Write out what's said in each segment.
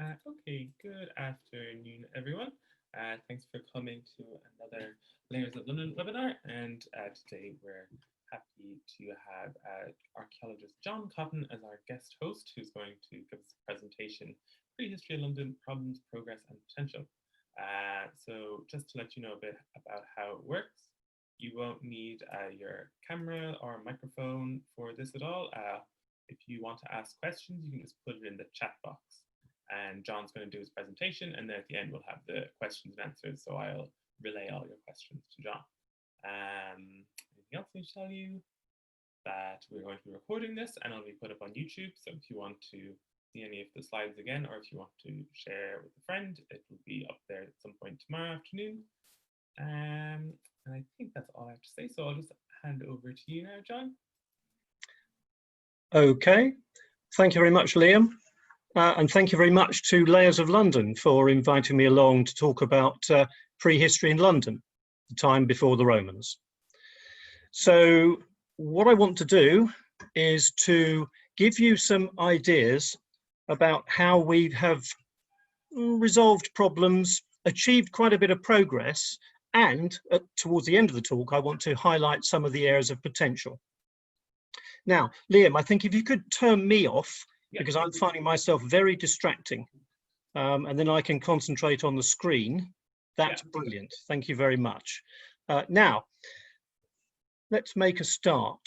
Okay, good afternoon, everyone. Thanks for coming to another Layers of London webinar. And today we're happy to have archaeologist Jon Cotton as our guest host, who's going to give us a presentation, Prehistory of London, Problems, Progress and Potential. So just to let you know a bit about how it works, you won't need your camera or microphone for this at all. If you want to ask questions, you can just put it in the chat box. And John's going to do his presentation, and then at the end we'll have the questions and answers. So I'll relay all your questions to John. Anything else I need to tell you? That we're going to be recording this, and it'll be put up on YouTube. So if you want to see any of the slides again, or if you want to share with a friend, it will be up there at some point tomorrow afternoon. And I think that's all I have to say. So I'll just hand over to you now, John. Okay, thank you very much, Liam. And thank you very much to Layers of London for inviting me along to talk about prehistory in London, the time before the Romans. So what I want to do is to give you some ideas about how we have resolved problems, achieved quite a bit of progress, and towards the end of the talk, I want to highlight some of the areas of potential. Now, Liam, I think if you could turn me off, because I'm finding myself very distracting, and then I can concentrate on the screen. That's brilliant. Thank you very much. Now, let's make a start.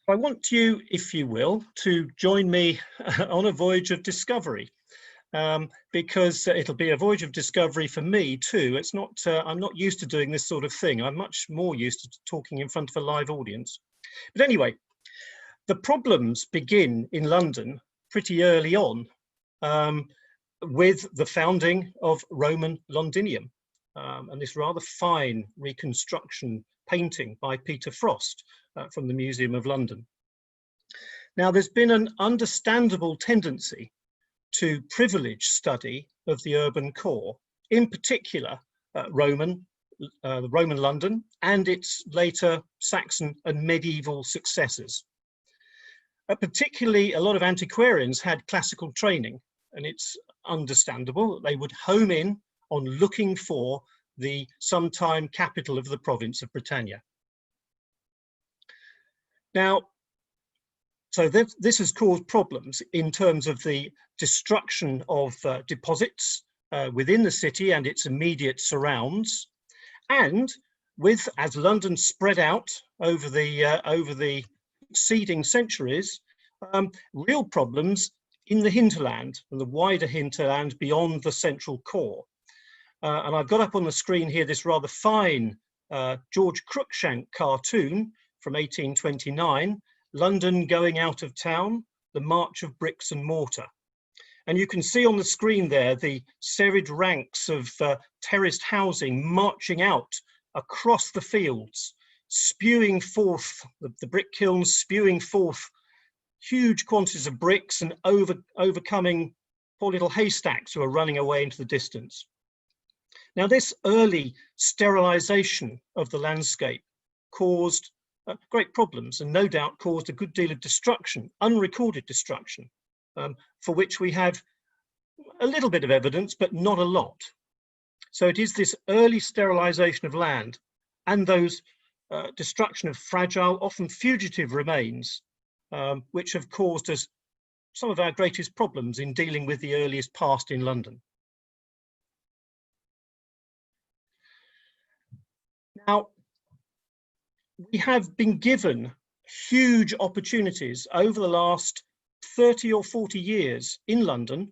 I want you, if you will, to join me on a voyage of discovery. Because it'll be a voyage of discovery for me too. It's not, I'm not used to doing this sort of thing. I'm much more used to talking in front of a live audience. But anyway, the problems begin in London pretty early on with the founding of Roman Londinium and this rather fine reconstruction painting by Peter Frost from the Museum of London. Now, there's been an understandable tendency to privilege study of the urban core, in particular Roman London and its later Saxon and medieval successors. Particularly, a lot of antiquarians had classical training, and it's understandable that they would home in on looking for the sometime capital of the province of Britannia. Now, so this has caused problems in terms of the destruction of deposits within the city and its immediate surrounds, and with, as London spread out over the succeeding centuries, real problems in the hinterland and the wider hinterland beyond the central core. And I've got up on the screen here this rather fine George Cruikshank cartoon from 1829. London going out of town, the march of bricks and mortar. And you can see on the screen there the serried ranks of terraced housing marching out across the fields, spewing forth, the brick kilns spewing forth huge quantities of bricks and overcoming poor little haystacks who are running away into the distance. Now, this early sterilization of the landscape caused great problems, and no doubt caused a good deal of destruction, unrecorded destruction, for which we have a little bit of evidence, but not a lot. So it is this early sterilization of land and those destruction of fragile, often fugitive remains, which have caused us some of our greatest problems in dealing with the earliest past in London. Now, we have been given huge opportunities over the last 30 or 40 years in London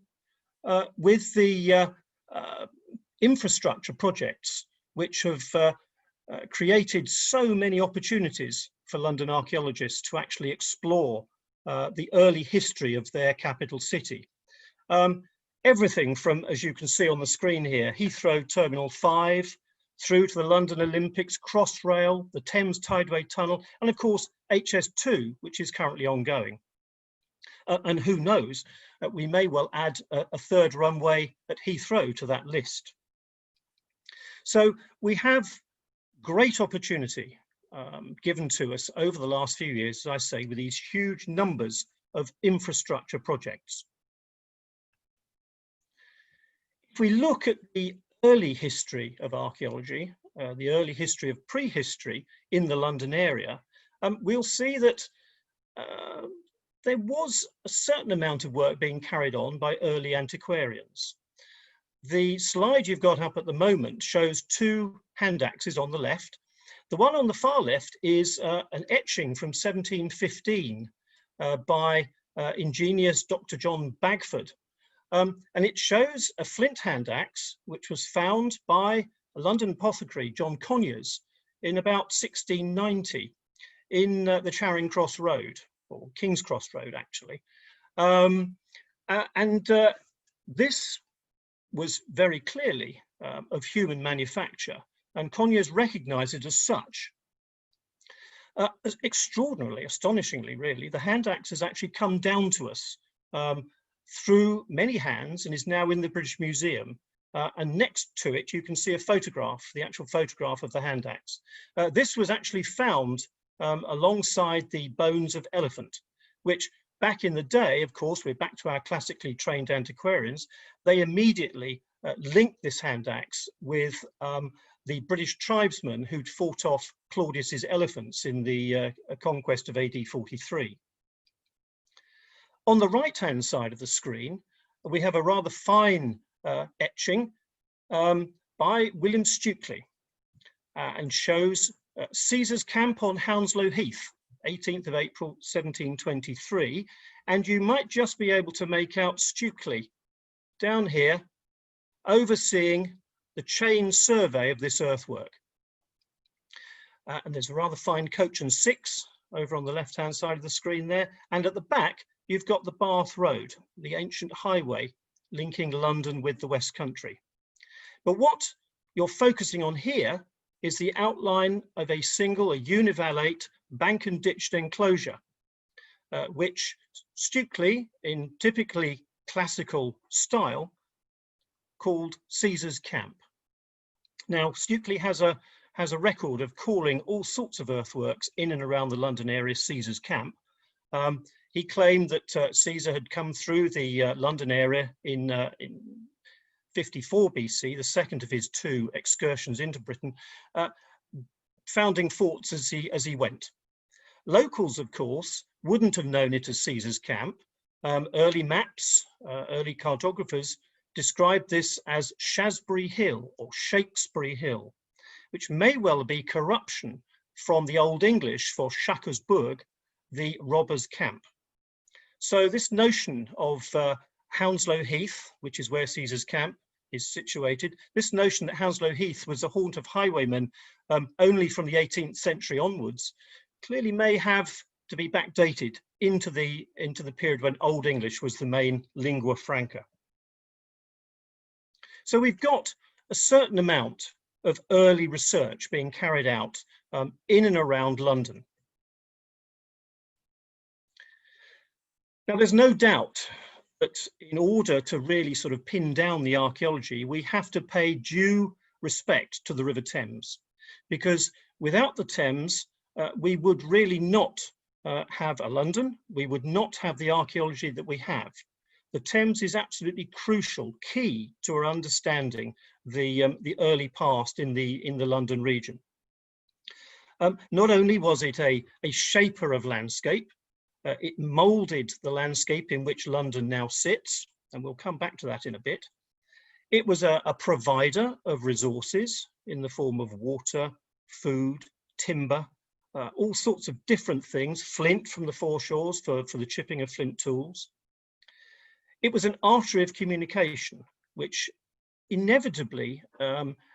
with the infrastructure projects, which have created so many opportunities for London archaeologists to actually explore the early history of their capital city. Everything from, as you can see on the screen here, Heathrow Terminal 5, through to the London Olympics, Crossrail, the Thames Tideway Tunnel, and of course HS2, which is currently ongoing. And who knows, we may well add a third runway at Heathrow to that list. So we have great opportunity given to us over the last few years, as I say, with these huge numbers of infrastructure projects. If we look at the early history of archaeology, the early history of prehistory in the London area, we'll see that there was a certain amount of work being carried on by early antiquarians. The slide you've got up at the moment shows two hand axes on the left. The one on the far left is an etching from 1715 by ingenious Dr. John Bagford. And it shows a flint hand axe, which was found by a London apothecary, John Conyers, in about 1690 in the Charing Cross Road, or King's Cross Road, actually. This was very clearly of human manufacture, and Conyers recognized it as such. Extraordinarily, astonishingly, really, the hand axe has actually come down to us through many hands and is now in the British Museum. And next to it, you can see a photograph, the actual photograph of the hand axe. This was actually found alongside the bones of elephant, which back in the day, of course, we're back to our classically trained antiquarians, they immediately linked this hand axe with the British tribesmen who'd fought off Claudius's elephants in the conquest of AD 43. On the right-hand side of the screen, we have a rather fine etching by William Stukely and shows Caesar's camp on Hounslow Heath, 18th of April 1723, and you might just be able to make out Stukely down here overseeing the chain survey of this earthwork. And there's a rather fine coach and six over on the left-hand side of the screen there, and at the back you've got the Bath Road, the ancient highway linking London with the West Country. But what you're focusing on here is the outline of a single, a univalate bank and ditched enclosure, which Stukely, in typically classical style, called Caesar's Camp. Now, Stukely has a record of calling all sorts of earthworks in and around the London area Caesar's Camp. He claimed that Caesar had come through the London area in 54 BC, the second of his two excursions into Britain, founding forts as he went. Locals, of course, wouldn't have known it as Caesar's Camp. Early maps, early cartographers described this as Shaftesbury Hill or Shakespeare Hill, which may well be corruption from the Old English for Schackersburg, the robber's camp. So this notion of Hounslow Heath, which is where Caesar's Camp is situated, this notion that Hounslow Heath was a haunt of highwaymen only from the 18th century onwards, clearly may have to be backdated into the period when Old English was the main lingua franca. So we've got a certain amount of early research being carried out in and around London. Now, there's no doubt that in order to really sort of pin down the archaeology, we have to pay due respect to the River Thames, because without the Thames, we would really not have a London. We would not have the archaeology that we have. The Thames is absolutely crucial, key to our understanding the early past in the London region. Not only was it a shaper of landscape, it moulded the landscape in which London now sits, and we'll come back to that in a bit. It was a provider of resources in the form of water, food, timber, all sorts of different things, flint from the foreshores for the chipping of flint tools. It was an artery of communication, which inevitably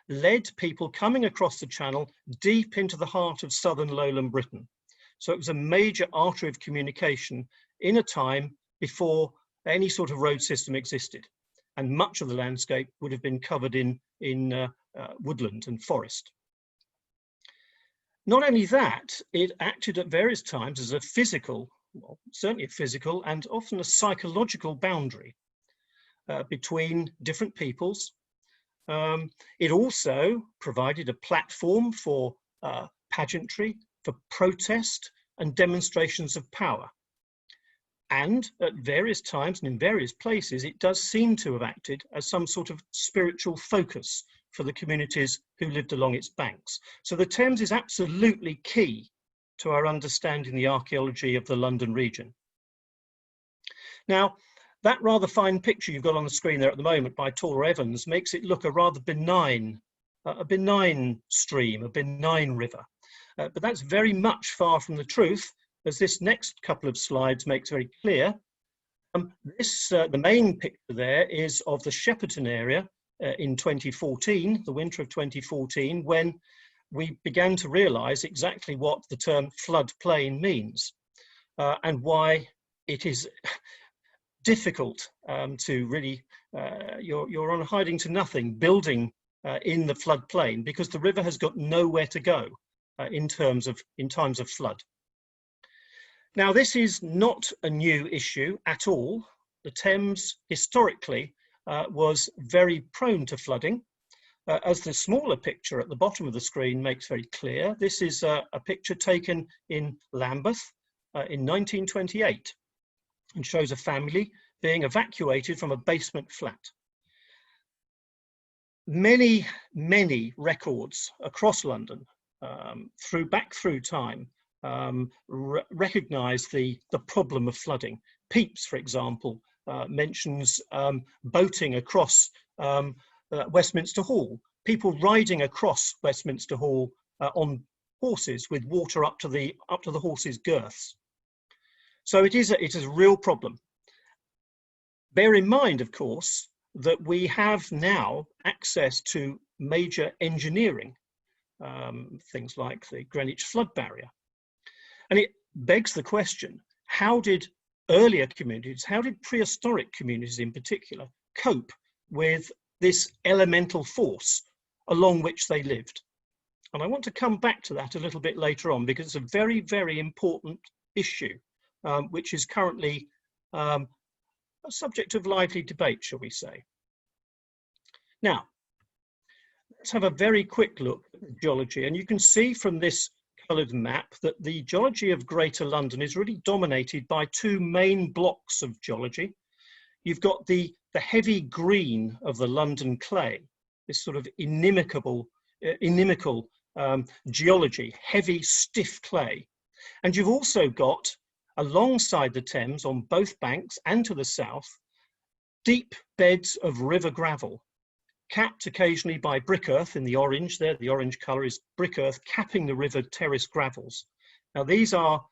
led people coming across the Channel deep into the heart of southern lowland Britain. So it was a major artery of communication in a time before any sort of road system existed. And much of the landscape would have been covered in woodland and forest. Not only that, it acted at various times as a physical, well, certainly a physical and often a psychological boundary between different peoples. It also provided a platform for pageantry, for protest and demonstrations of power. And at various times and in various places, it does seem to have acted as some sort of spiritual focus for the communities who lived along its banks. So the Thames is absolutely key to our understanding the archaeology of the London region. Now, that rather fine picture you've got on the screen there at the moment by Taller Evans makes it look a rather benign stream, a benign river. But that's very much far from the truth, as this next couple of slides makes very clear. The main picture there is of the Shepperton area in 2014, the winter of 2014, when we began to realise exactly what the term floodplain means and why it is difficult to really, you're on hiding to nothing building in the floodplain, because the river has got nowhere to go in times of flood. Now, this is not a new issue at all. The Thames historically was very prone to flooding. As the smaller picture at the bottom of the screen makes very clear, this is a picture taken in Lambeth in 1928 and shows a family being evacuated from a basement flat. Many, many records across London back through time recognise the problem of flooding. Pepys, for example, mentions boating across Westminster Hall, people riding across Westminster Hall on horses with water up to the horses' girths. So it is a real problem. Bear in mind, of course, that we have now access to major engineering, things like the Greenwich Flood Barrier. And it begs the question, how did earlier communities, how did prehistoric communities in particular, cope with this elemental force along which they lived? And I want to come back to that a little bit later on, because it's a very, very important issue, which is currently a subject of lively debate, shall we say. Now, let's have a very quick look at geology. And you can see from this coloured map that the geology of Greater London is really dominated by two main blocks of geology. You've got the heavy green of the London clay, this sort of inimical geology, heavy, stiff clay. And you've also got, alongside the Thames on both banks and to the south, deep beds of river gravel, capped occasionally by brick earth in the orange there. The orange colour is brick earth capping the river terrace gravels. Now, these are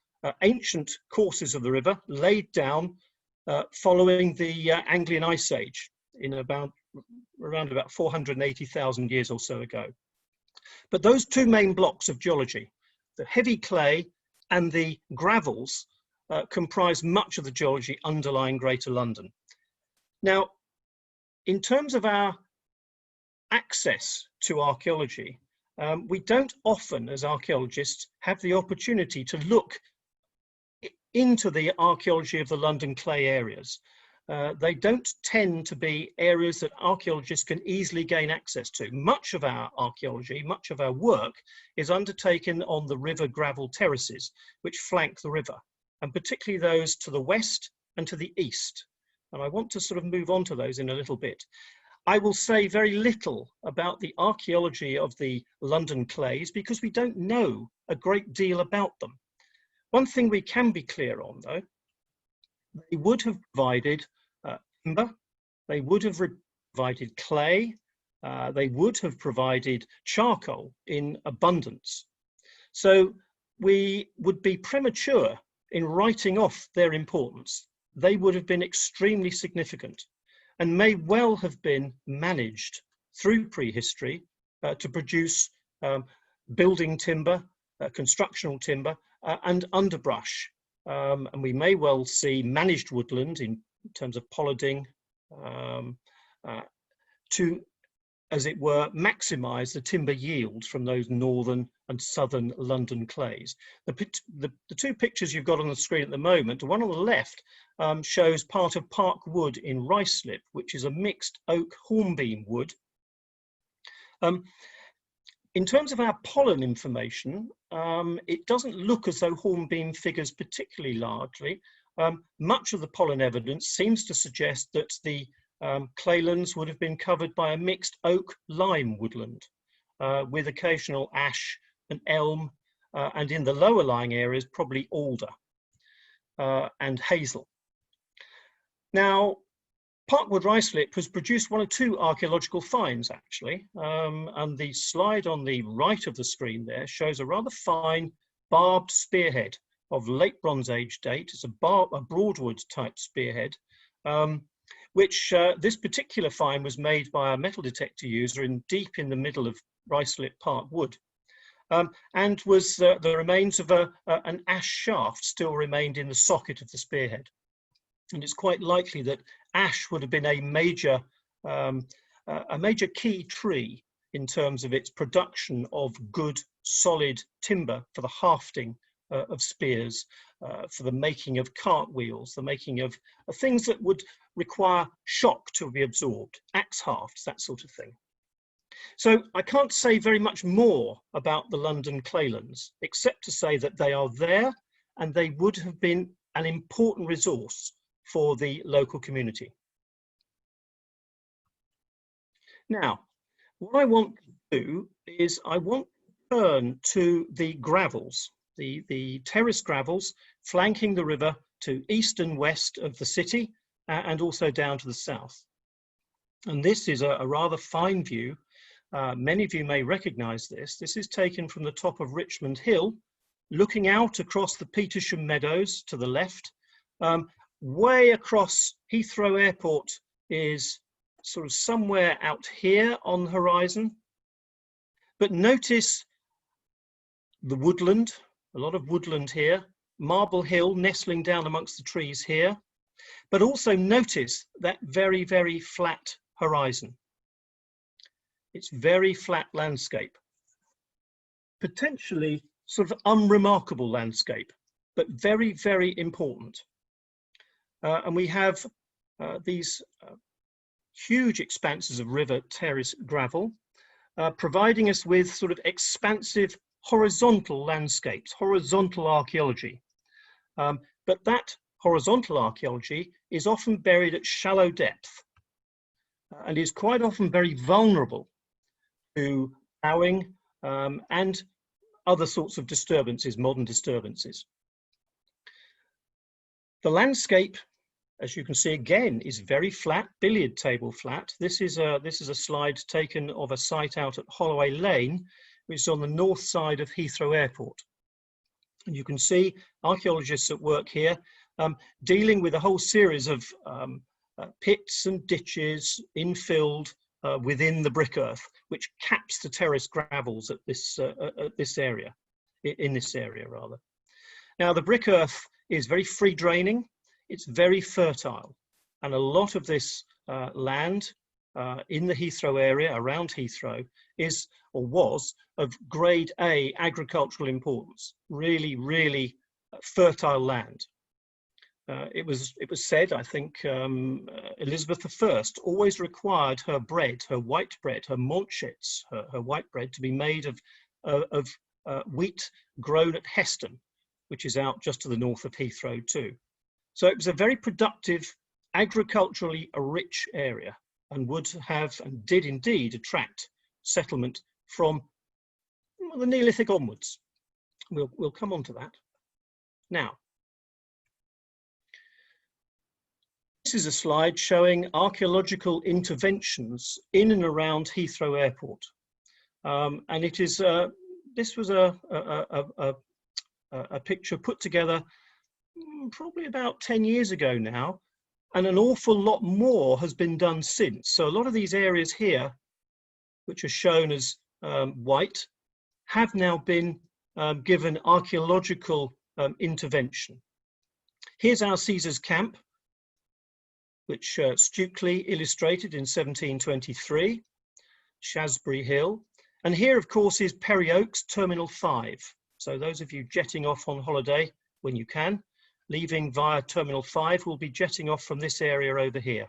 ancient courses of the river laid down following the Anglian Ice Age in around about 480,000 years or so ago. But those two main blocks of geology, the heavy clay and the gravels, comprise much of the geology underlying Greater London. Now, in terms of our access to archaeology, we don't often, as archaeologists, have the opportunity to look into the archaeology of the London clay areas. They don't tend to be areas that archaeologists can easily gain access to. Much of our archaeology, much of our work is undertaken on the river gravel terraces, which flank the river, and particularly those to the west and to the east. And I want to sort of move on to those in a little bit. I will say very little about the archaeology of the London clays because we don't know a great deal about them. One thing we can be clear on, though, they would have provided timber, they would have provided clay, they would have provided charcoal in abundance. So we would be premature in writing off their importance. They would have been extremely significant and may well have been managed through prehistory to produce building timber, constructional timber, and underbrush. And we may well see managed woodland in terms of pollarding to, as it were, maximise the timber yield from those northern and southern London clays. The two pictures you've got on the screen at the moment, the one on the left shows part of Park Wood in Ruislip, which is a mixed oak hornbeam wood. In terms of our pollen information, it doesn't look as though hornbeam figures particularly largely. Much of the pollen evidence seems to suggest that the claylands would have been covered by a mixed oak-lime woodland with occasional ash and elm, and in the lower lying areas probably alder and hazel. Now, Parkwood Ruislip has produced one or two archaeological finds actually, and the slide on the right of the screen there shows a rather fine barbed spearhead of late Bronze Age date. It's a Broadwood type spearhead, which this particular find was made by a metal detector user deep in the middle of Ruislip Park Wood, and was the remains of an ash shaft still remained in the socket of the spearhead. And it's quite likely that ash would have been a major key tree in terms of its production of good solid timber for the hafting of spears, for the making of cartwheels, the making of things that would require shock to be absorbed, axe hafts, that sort of thing. So I can't say very much more about the London claylands, except to say that they are there and they would have been an important resource for the local community. Now, what I want to do is I want to turn to the gravels, the terrace gravels flanking the river to east and west of the city and also down to the south. And this is a rather fine view. Many of you may recognise this. This is taken from the top of Richmond Hill, looking out across the Petersham Meadows to the left. Way across Heathrow Airport is sort of somewhere out here on the horizon. But notice the woodland, a lot of woodland here, Marble Hill nestling down amongst the trees here. But also notice that very, very flat horizon. It's very flat landscape. Potentially sort of unremarkable landscape, but very, very important. And we have these huge expanses of river terrace gravel, providing us with sort of expansive horizontal landscapes, horizontal archaeology. But that horizontal archaeology is often buried at shallow depth and is quite often very vulnerable to ploughing and other sorts of disturbances, modern disturbances. The landscape, as you can see again, is very flat, billiard table flat. This is a slide taken of a site out at Holloway Lane, which is on the north side of Heathrow Airport. And you can see archaeologists at work here dealing with a whole series of pits and ditches infilled within the brick earth, which caps the terrace gravels at this area, in this area rather. Now the brick earth is very free draining. It's very fertile, and a lot of this land in the Heathrow area, around Heathrow, is or was of grade A agricultural importance. Really, really fertile land. It was said, I think, Elizabeth I always required her bread, her white bread, her manchets, her white bread, to be made of wheat grown at Heston, which is out just to the north of Heathrow too. So it was a very productive, agriculturally rich area, and would have and did indeed attract settlement from the Neolithic onwards. We'll come on to that. Now, this is a slide showing archaeological interventions in and around Heathrow Airport, and it is this was a picture put together probably about 10 years ago now, and an awful lot more has been done since. So a lot of these areas here, which are shown as white, have now been given archaeological intervention. Here's our Caesar's Camp, which Stukely illustrated in 1723, Shaftesbury Hill. And here, of course, is Perry Oaks Terminal 5. So those of you jetting off on holiday, when you can, leaving via Terminal 5, will be jetting off from this area over here.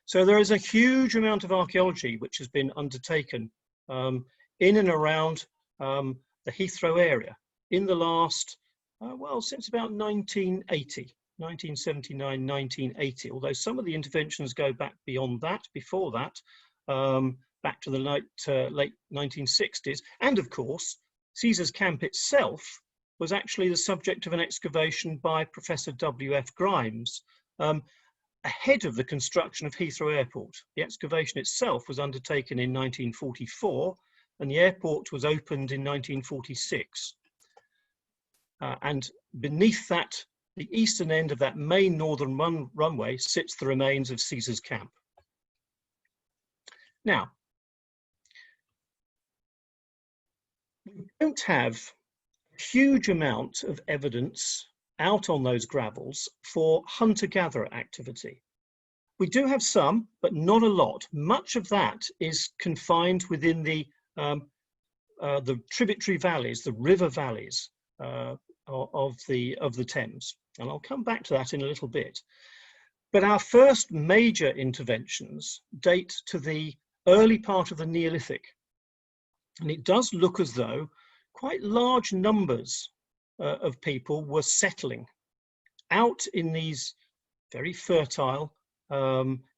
So there is a huge amount of archaeology which has been undertaken in and around the Heathrow area in the last, well, since about 1980, 1979, 1980, although some of the interventions go back beyond that, before that, back to the late 1960s. And of course, Caesar's Camp itself was actually the subject of an excavation by Professor W.F. Grimes ahead of the construction of Heathrow Airport. The excavation itself was undertaken in 1944, and the airport was opened in 1946. And beneath that, the eastern end of that main northern runway, sits the remains of Caesar's Camp. Now, we don't have a huge amount of evidence out on those gravels for hunter-gatherer activity. We do have some, but not a lot. Much of that is confined within the tributary valleys, the river valleys of the Thames. And I'll come back to that in a little bit. But our first major interventions date to the early part of the Neolithic. And it does look as though quite large numbers of people were settling out in these very fertile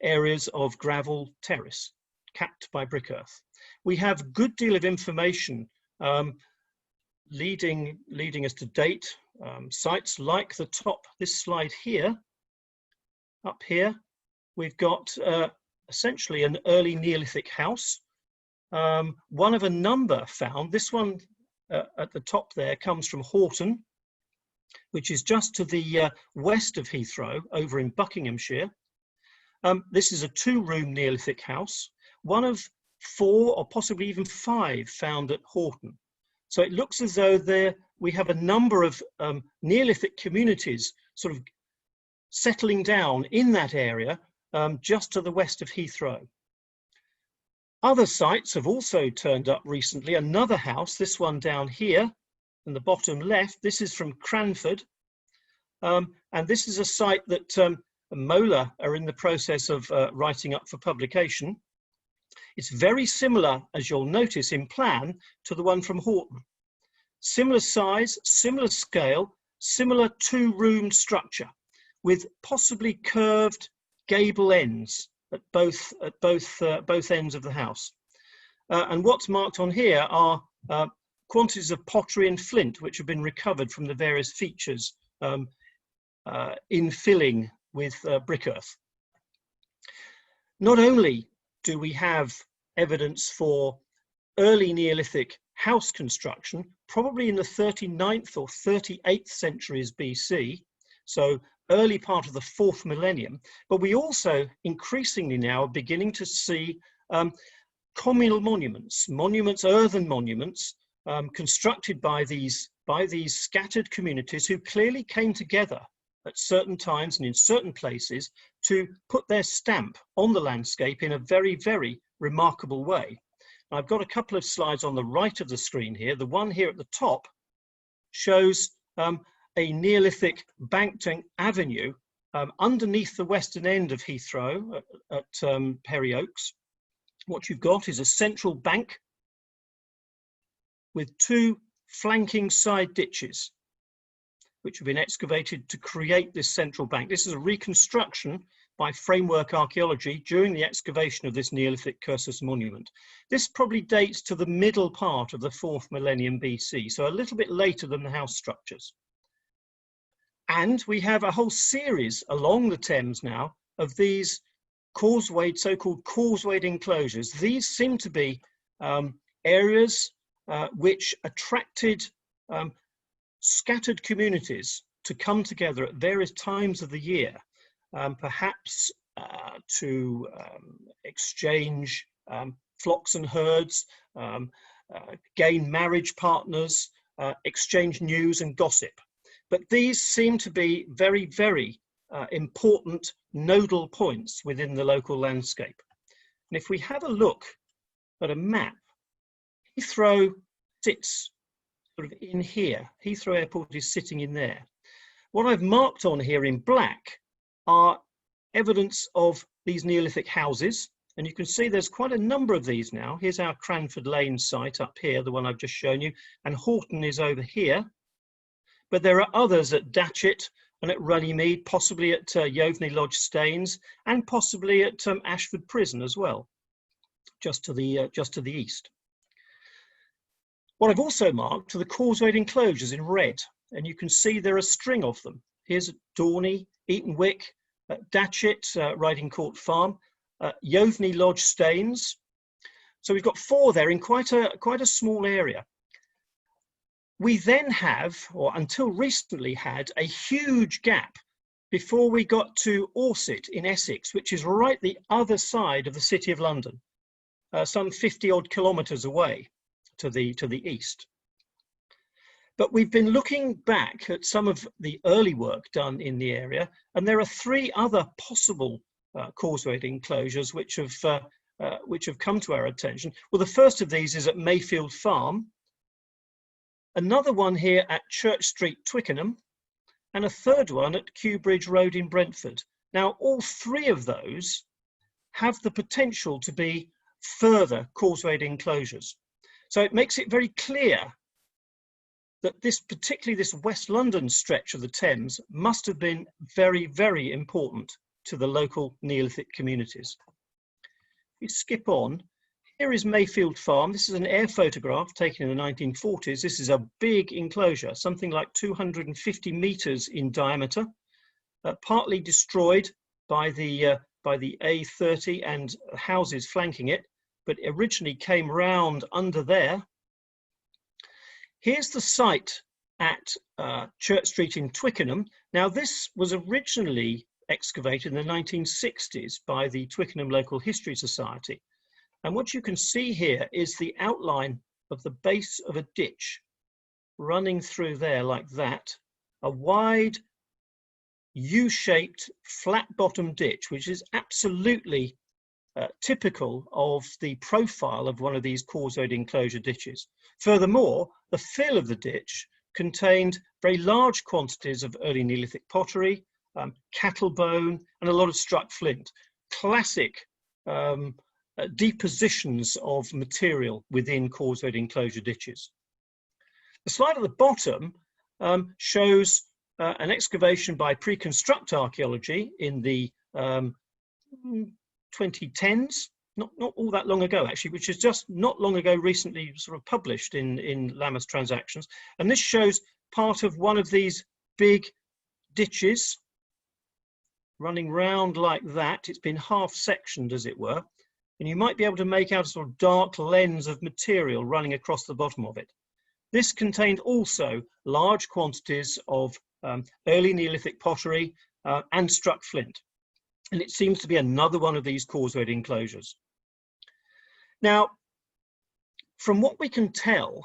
areas of gravel terrace capped by brick earth. We have a good deal of information leading us to date sites like the top, this slide here. Up here, we've got essentially an early Neolithic house. One of a number found. This one at the top there comes from Horton, which is just to the west of Heathrow, over in Buckinghamshire. This is a 2-room Neolithic house, one of 4 or possibly even 5 found at Horton. So it looks as though we have a number of Neolithic communities sort of settling down in that area just to the west of Heathrow. Other sites have also turned up recently. Another house, this one down here in the bottom left, this is from Cranford. And this is a site that Mola are in the process of writing up for publication. It's very similar, as you'll notice in plan, to the one from Horton. Similar size, similar scale, similar 2-room structure with possibly curved gable ends at both ends of the house. And what's marked on here are quantities of pottery and flint which have been recovered from the various features infilling with brick earth. Not only do we have evidence for early Neolithic house construction, probably in the 39th or 38th centuries BC, so early part of the 4th millennium, but we also increasingly now are beginning to see communal monuments, earthen monuments, constructed by these scattered communities who clearly came together at certain times and in certain places to put their stamp on the landscape in a very, very remarkable way. I've got a couple of slides on the right of the screen here. The one here at the top shows a Neolithic banked avenue underneath the western end of Heathrow at Perry Oaks. What you've got is a central bank with 2 flanking side ditches, which have been excavated to create this central bank. This is a reconstruction by framework archaeology during the excavation of this Neolithic cursus monument. This probably dates to the middle part of the 4th millennium BC, so a little bit later than the house structures. And we have a whole series along the Thames now of these causewayed, so-called causewayed enclosures. These seem to be areas which attracted scattered communities to come together at various times of the year, perhaps to exchange flocks and herds, gain marriage partners, exchange news and gossip. But these seem to be very, very important nodal points within the local landscape. And if we have a look at a map, Heathrow sits sort of in here. Heathrow Airport is sitting in there. What I've marked on here in black are evidence of these Neolithic houses And you can see there's quite a number of these now. Here's our Cranford Lane site up here, the one I've just shown you, and Horton is over here. But there are others at Datchet and at Runnymede, possibly at Yovney Lodge Staines, and possibly at Ashford Prison as well, just to the east. What I've also marked are the causewayed enclosures in red, and you can see there are a string of them. Here's at Dorney, Eatonwick, Datchet, Riding Court Farm, Yovney Lodge Staines. So we've got 4 there in quite a small area. We then have, or until recently had, a huge gap before we got to Orsett in Essex, which is right the other side of the City of London, some 50 odd kilometres away to the east. But we've been looking back at some of the early work done in the area, and there are 3 other possible causewayed enclosures which have come to our attention. Well, the first of these is at Mayfield Farm, another one here at Church Street, Twickenham, and a third one at Kew Bridge Road in Brentford. Now, all 3 of those have the potential to be further causewayed enclosures. So it makes it very clear that particularly this West London stretch of the Thames must have been very, very important to the local Neolithic communities. If we skip on, here is Mayfield Farm. This is an air photograph taken in the 1940s. This is a big enclosure, something like 250 metres in diameter, partly destroyed by the A30 and houses flanking it, but originally came round under there. Here's the site at Church Street in Twickenham. Now, this was originally excavated in the 1960s by the Twickenham Local History Society. And what you can see here is the outline of the base of a ditch running through there like that, a wide U-shaped flat-bottom ditch, which is absolutely typical of the profile of one of these causewayed enclosure ditches. Furthermore, the fill of the ditch contained very large quantities of early Neolithic pottery, cattle bone, and a lot of struck flint. Classic depositions of material within causewayed enclosure ditches. The slide at the bottom shows an excavation by Pre-Construct Archaeology in the 2010s, not all that long ago actually, which is just not long ago recently sort of published in Lammas Transactions. And this shows part of one of these big ditches running round like that. It's been half sectioned, as it were, and you might be able to make out a sort of dark lens of material running across the bottom of it. This contained also large quantities of early Neolithic pottery and struck flint. And it seems to be another one of these causewayed enclosures. Now, from what we can tell,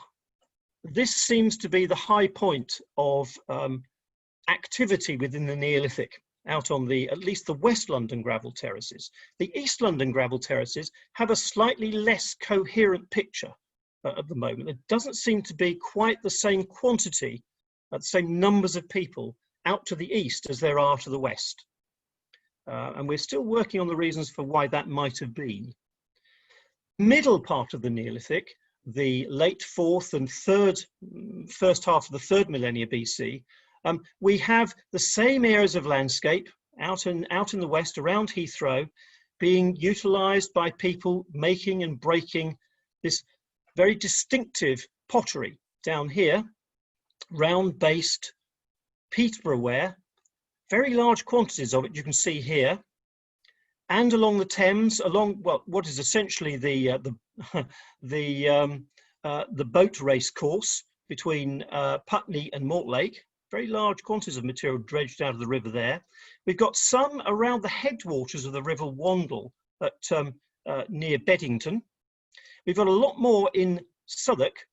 this seems to be the high point of activity within the Neolithic out on at least the West London gravel terraces. The East London gravel terraces have a slightly less coherent picture at the moment. There doesn't seem to be quite the same quantity, the same numbers of people out to the east as there are to the west. And we're still working on the reasons for why that might have been. Middle part of the Neolithic, the late 4th and first half of the 3rd millennia BC, we have the same areas of landscape out in the west around Heathrow being utilised by people making and breaking this very distinctive pottery down here, round-based Peterborough ware, very large quantities of it you can see here, and along the Thames, along what is essentially the boat race course between Putney and Mortlake. Very large quantities of material dredged out of the river there. We've got some around the headwaters of the River Wandle at near Beddington. We've got a lot more in Southwark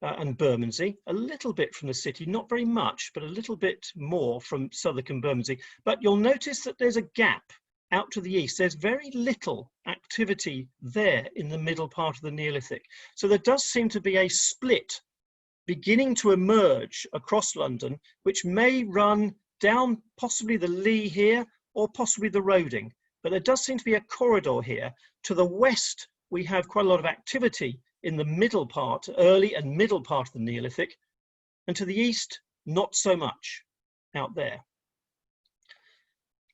and Bermondsey, a little bit from the city, not very much, but a little bit more from Southwark and Bermondsey. But you'll notice that there's a gap out to the east. There's very little activity there in the middle part of the Neolithic. So there does seem to be a split beginning to emerge across London, which may run down possibly the Lee here or possibly the Roding. but there does seem to be a corridor here. To the west, we have quite a lot of activity in the middle part, early and middle part of the Neolithic, and to the east, not so much out there.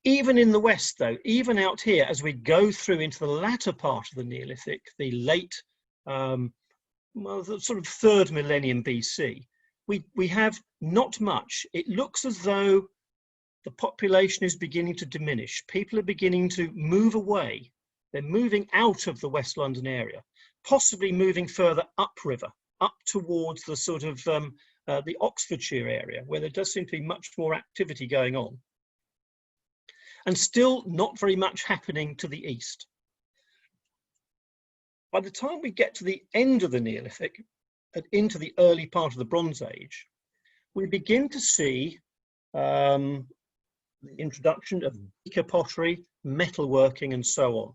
Even in the west, though, even out here, as we go through into the latter part of the Neolithic, the late, well, the sort of 3rd millennium BC, we have not much. It looks as though the population is beginning to diminish. People are beginning to move away. They're moving out of the West London area, possibly moving further upriver, up towards the sort of the Oxfordshire area, where there does seem to be much more activity going on. And still not very much happening to the east. By the time we get to the end of the Neolithic and into the early part of the Bronze Age, we begin to see the introduction of beaker pottery, metalworking, and so on.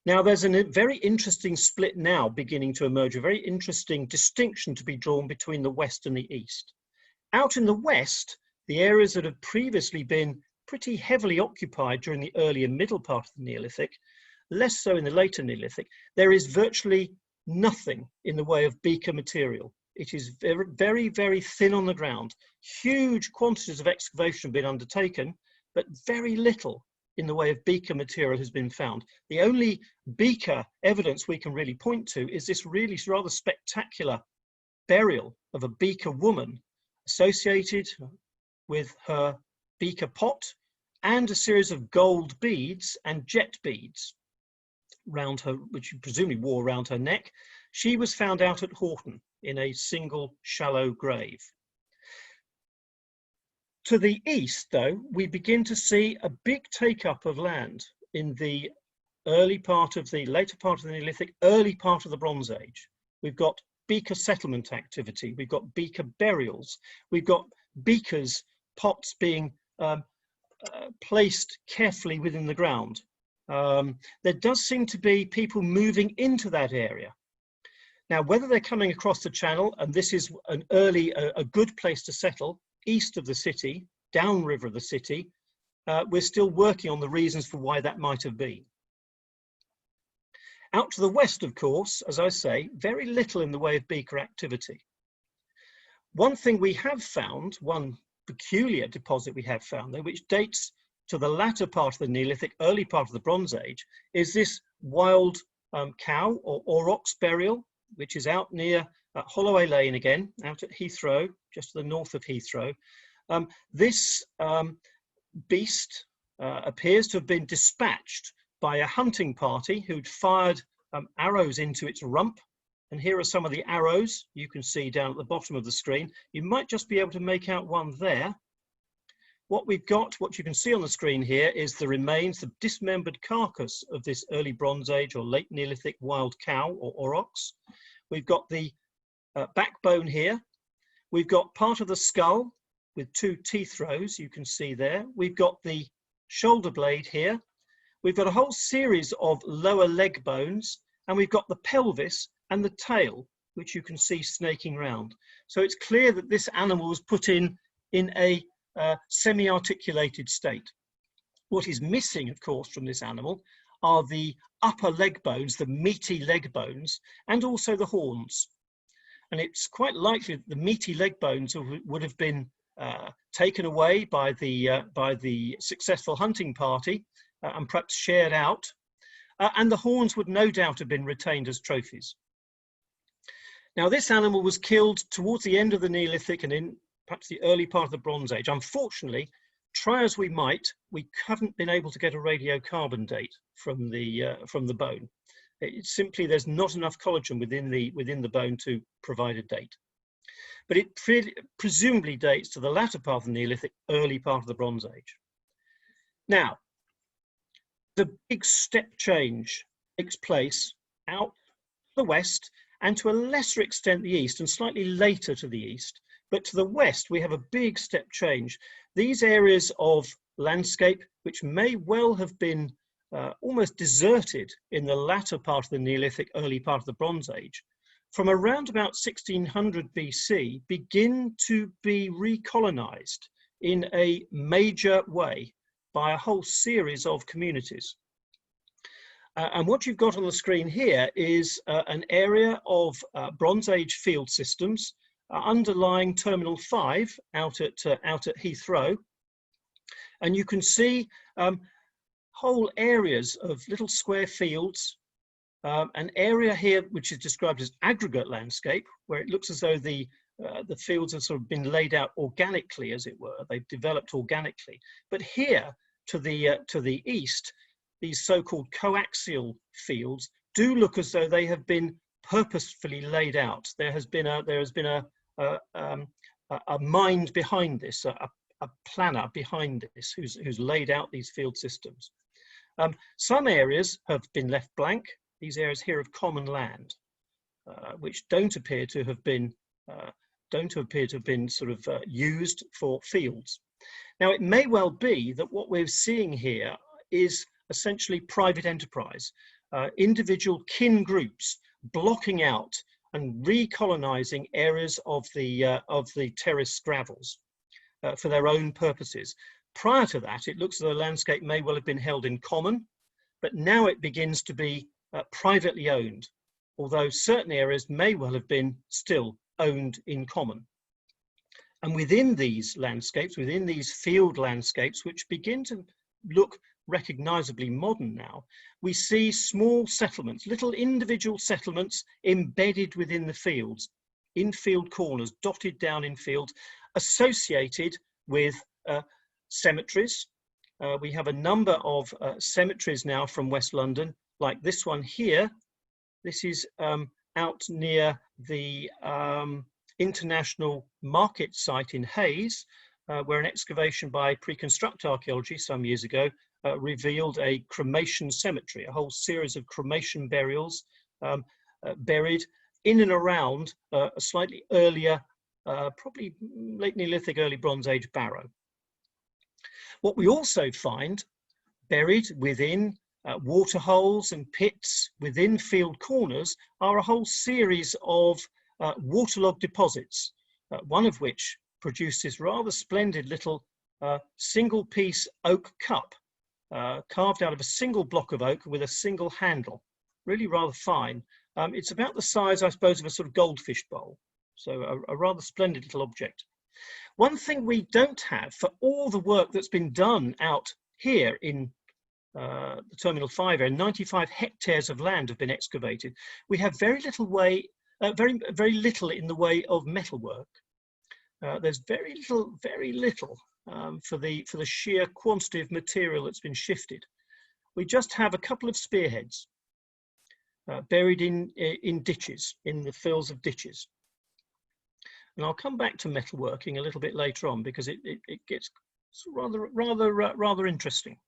Now, there's a very interesting split now beginning to emerge, a very interesting distinction to be drawn between the West and the East. Out in the West, the areas that have previously been pretty heavily occupied during the early and middle part of the Neolithic, less so in the later Neolithic, there is virtually nothing in the way of beaker material. It is very, very, very thin on the ground. Huge quantities of excavation have been undertaken, but very little in the way of beaker material has been found. The only beaker evidence we can really point to is this really rather spectacular burial of a beaker woman associated with her beaker pot and a series of gold beads and jet beads round her, which she presumably wore around her neck. She was found out at Horton in a single shallow grave. To the east, though, we begin to see a big take-up of land in the early part of the later part of the Neolithic, early part of the Bronze Age. We've got beaker settlement activity, we've got beaker burials, we've got beakers, pots being placed carefully within the ground. There does seem to be people moving into that area. Now, whether they're coming across the channel, and this is an early, a good place to settle, east of the city, downriver of the city, we're still working on the reasons for why that might have been. Out to the west, of course, as I say, very little in the way of beaker activity. One thing we have found, one peculiar deposit we have found there, which dates to the latter part of the Neolithic, early part of the Bronze Age, is this wild cow or Aurochs Burial, which is out near Holloway Lane again, out at Heathrow, just to the north of Heathrow. This beast appears to have been dispatched by a hunting party who'd fired arrows into its rump. And here are some of the arrows you can see down at the bottom of the screen. You might just be able to make out one there. What we've got, what you can see on the screen here, is the remains, the dismembered carcass of this early Bronze Age or late Neolithic wild cow or aurochs. We've got the backbone here. We've got part of the skull with 2 teeth rows, you can see there. We've got the shoulder blade here. We've got a whole series of lower leg bones, and we've got the pelvis and the tail, which you can see snaking round. So it's clear that this animal was put in a semi-articulated state. What is missing, of course, from this animal are the upper leg bones, the meaty leg bones, and also the horns. And it's quite likely that the meaty leg bones would have been taken away by the successful hunting party and perhaps shared out. And the horns would no doubt have been retained as trophies. Now, this animal was killed towards the end of the Neolithic and in perhaps the early part of the Bronze Age. Unfortunately, try as we might, we haven't been able to get a radiocarbon date from the bone. It's simply, there's not enough collagen within the bone to provide a date. But it presumably dates to the latter part of the Neolithic, early part of the Bronze Age. Now, the big step change takes place out to the west and to a lesser extent the east, and slightly later to the east. But to the west, we have a big step change. These areas of landscape, which may well have been almost deserted in the latter part of the Neolithic, early part of the Bronze Age, from around about 1600 BC, begin to be recolonized in a major way by a whole series of communities. And what you've got on the screen here is an area of Bronze Age field systems underlying Terminal 5 out at Heathrow. And you can see whole areas of little square fields, an area here which is described as aggregate landscape, where it looks as though the fields have sort of been laid out organically, as it were. They've developed organically. But here to the east, these so-called coaxial fields do look as though they have been purposefully laid out. There has been a mind behind this, a planner behind this who's laid out these field systems. Some areas have been left blank. These areas here of common land, which don't appear to have been sort of used for fields. Now, it may well be that what we're seeing here is essentially private enterprise, individual kin groups blocking out and recolonizing areas of the terrace gravels for their own purposes. Prior to that, it looks as though the landscape may well have been held in common, but now it begins to be privately owned, although certain areas may well have been still owned in common. And within these landscapes, within these field landscapes, which begin to look recognizably modern now, we see small settlements, little individual settlements embedded within the fields, in field corners, dotted down in fields, associated with cemeteries. We have a number of cemeteries now from West London, like this one here. This is out near the International Market site in Hayes, where an excavation by Pre-Construct Archaeology some years ago revealed a cremation cemetery, a whole series of cremation burials buried in and around a slightly earlier, probably late Neolithic, early Bronze Age barrow. What we also find buried within waterholes and pits within field corners are a whole series of waterlogged deposits, one of which produced this rather splendid little single-piece oak cup, carved out of a single block of oak with a single handle, really rather fine. It's about the size, I suppose, of a sort of goldfish bowl, so a rather splendid little object. One thing we don't have, for all the work that's been done out here in the Terminal 5 area, 95 hectares of land have been excavated. We have very little in the way of metalwork. There's very little for the sheer quantity of material that's been shifted. We just have a couple of spearheads buried in ditches, in the fills of ditches. And I'll come back to metalworking a little bit later on, because it gets rather interesting.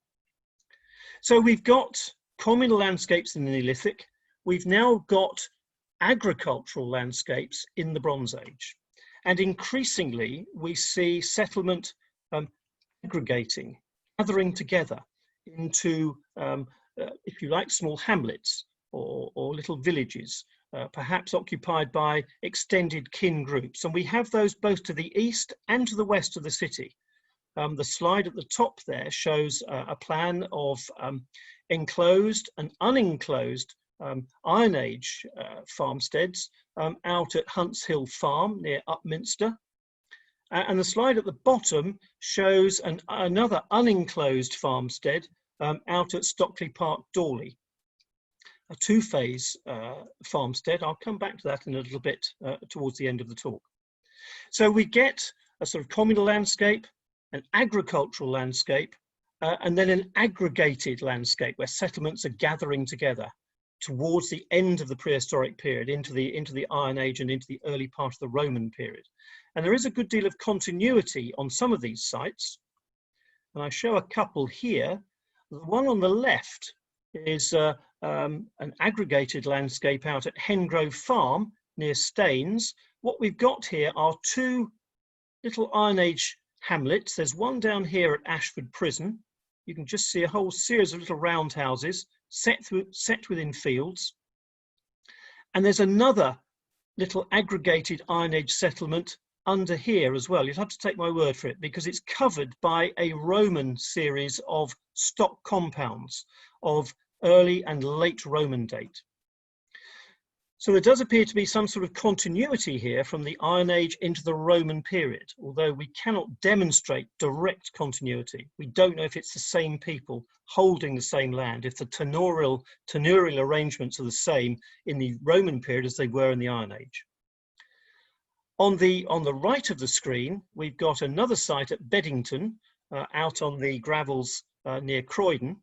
So we've got communal landscapes in the Neolithic. We've now got agricultural landscapes in the Bronze Age. And increasingly, we see settlement aggregating, gathering together into, if you like, small hamlets or little villages, perhaps occupied by extended kin groups. And we have those both to the east and to the west of the city. The slide at the top there shows a plan of enclosed and unenclosed Iron Age farmsteads out at Hunts Hill Farm near Upminster. And the slide at the bottom shows another unenclosed farmstead out at Stockley Park, Dawley, a two-phase farmstead. I'll come back to that in a little bit towards the end of the talk. So we get a sort of communal landscape, an agricultural landscape, and then an aggregated landscape where settlements are gathering together towards the end of the prehistoric period, into the Iron Age and into the early part of the Roman period. And there is a good deal of continuity on some of these sites. And I show a couple here. The one on the left is an aggregated landscape out at Hengrove Farm near Staines. What we've got here are two little Iron Age hamlets. There's one down here at Ashford Prison. You can just see a whole series of little roundhouses set within fields. And there's another little aggregated Iron Age settlement under here as well. You'd have to take my word for it, because it's covered by a Roman series of stock compounds of early and late Roman date. So there does appear to be some sort of continuity here from the Iron Age into the Roman period, although we cannot demonstrate direct continuity. We don't know if it's the same people holding the same land, if the tenurial arrangements are the same in the Roman period as they were in the Iron Age. On the right of the screen, we've got another site at Beddington, out on the gravels near Croydon.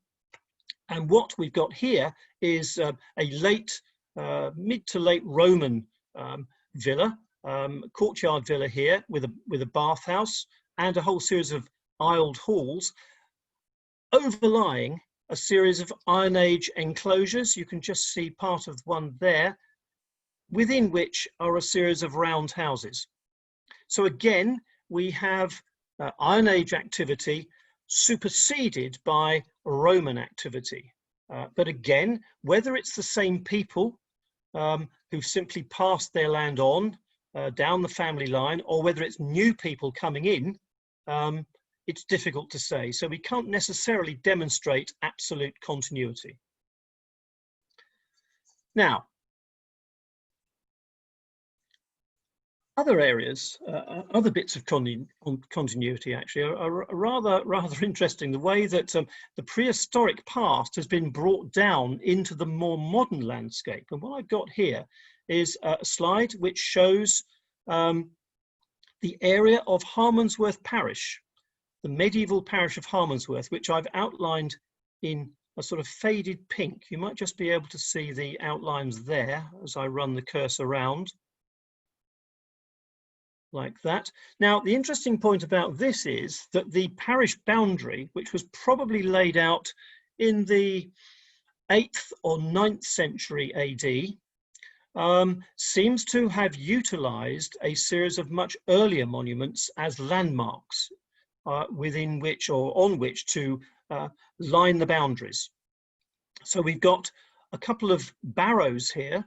And what we've got here is a late mid to late Roman villa, courtyard villa here with a bathhouse and a whole series of aisled halls overlying a series of Iron Age enclosures. You can just see part of one there, within which are a series of round houses. So again, we have Iron Age activity superseded by Roman activity. But again, whether it's the same people who simply passed their land on down the family line, or whether it's new people coming in, it's difficult to say. So we can't necessarily demonstrate absolute continuity. Now, other areas, other bits of continuity actually are rather interesting. The way that the prehistoric past has been brought down into the more modern landscape. And what I've got here is a slide which shows the area of Harmondsworth Parish, the medieval parish of Harmondsworth, which I've outlined in a sort of faded pink. You might just be able to see the outlines there as I run the cursor around. Like that. Now, the interesting point about this is that the parish boundary, which was probably laid out in the 8th or 9th century AD, seems to have utilized a series of much earlier monuments as landmarks within which or on which to line the boundaries. So we've got a couple of barrows here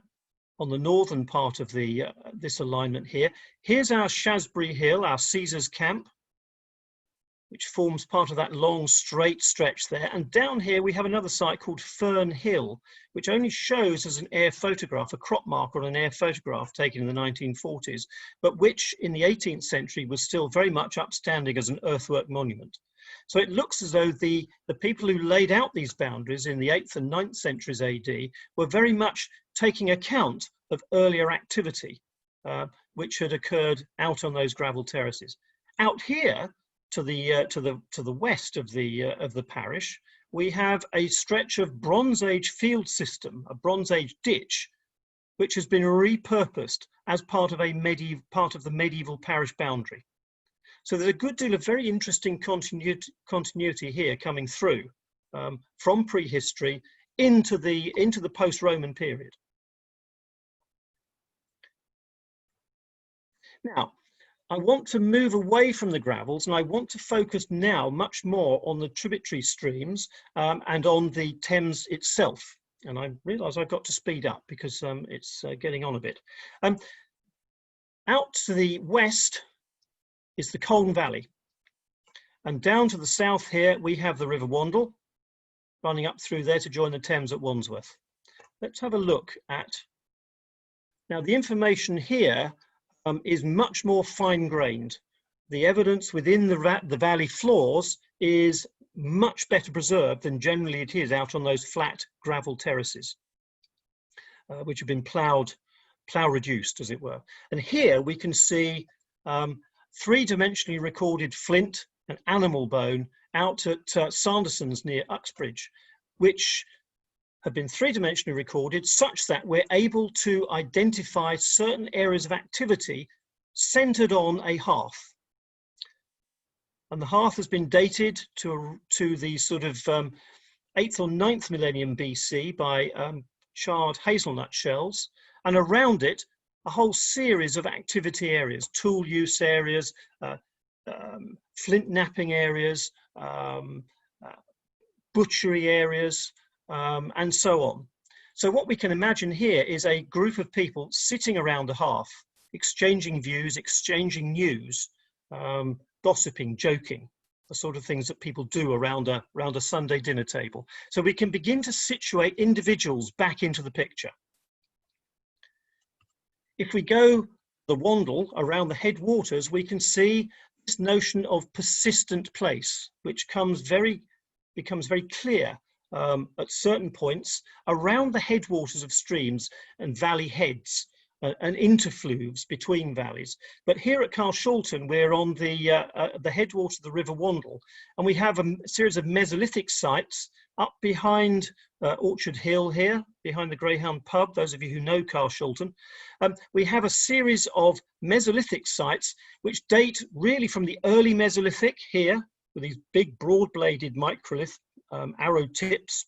on the northern part of the this alignment here. Here's our Shaftesbury Hill, our Caesar's Camp, which forms part of that long straight stretch there. And down here we have another site called Fern Hill, which only shows as an air photograph, a crop mark on an air photograph taken in the 1940s, but which in the 18th century was still very much upstanding as an earthwork monument. So it looks as though the people who laid out these boundaries in the 8th and 9th centuries AD were very much taking account of earlier activity which had occurred out on those gravel terraces. Out here to the west of the parish, we have a stretch of Bronze Age field system, a Bronze Age ditch, which has been repurposed as part of the medieval parish boundary. So there's a good deal of very interesting continuity here coming through from prehistory into the post-Roman period. Now, I want to move away from the gravels, and I want to focus now much more on the tributary streams and on the Thames itself. And I realise I've got to speed up because it's getting on a bit. Out to the west is the Colne Valley. And down to the south here, we have the River Wandle running up through there to join the Thames at Wandsworth. Let's have a look at, now the information here is much more fine-grained. The evidence within the valley floors is much better preserved than generally it is out on those flat gravel terraces, which have been plough reduced, as it were. And here we can see three-dimensionally recorded flint and animal bone out at Sanderson's near Uxbridge, which have been three-dimensionally recorded such that we're able to identify certain areas of activity centered on a hearth. And the hearth has been dated to the sort of 8th or 9th millennium BC by charred hazelnut shells, and around it a whole series of activity areas, tool use areas, flint knapping areas, butchery areas, and so on. So what we can imagine here is a group of people sitting around a hearth, exchanging views, exchanging news, gossiping, joking. the sort of things that people do around a Sunday dinner table. So we can begin to situate individuals back into the picture. If we go the Wandle around the headwaters, we can see this notion of persistent place, which becomes very clear at certain points around the headwaters of streams and valley heads and interfluves between valleys. But here at Carshalton, we're on the headwaters of the River Wandle, and we have a series of Mesolithic sites up behind Orchard Hill here, behind the Greyhound pub, those of you who know Carshalton. We have a series of Mesolithic sites which date really from the early Mesolithic here, with these big broad-bladed microlith arrow tips,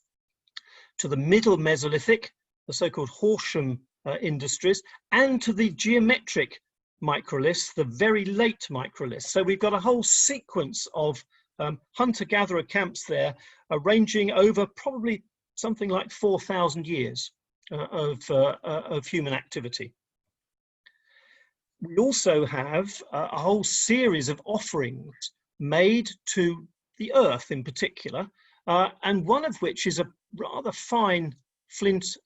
to the middle Mesolithic, the so-called Horsham industries, and to the geometric microliths, the very late microliths. So we've got a whole sequence of hunter-gatherer camps there, ranging over probably something like 4,000 years of human activity. We also have a whole series of offerings made to the earth in particular, and one of which is a rather fine flint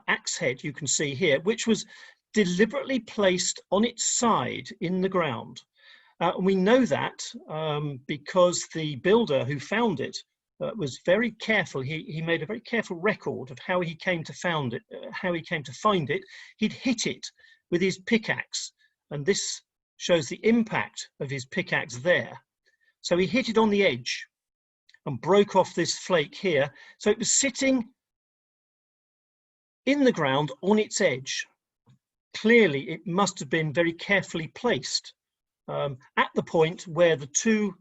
axe head you can see here, which was deliberately placed on its side in the ground. We know that because the builder who found it was very careful. He made a very careful record of how he came to find it. He'd hit it with his pickaxe, and this shows the impact of his pickaxe there. So he hit it on the edge and broke off this flake here. So it was sitting in the ground on its edge. Clearly, it must have been very carefully placed at the point where the two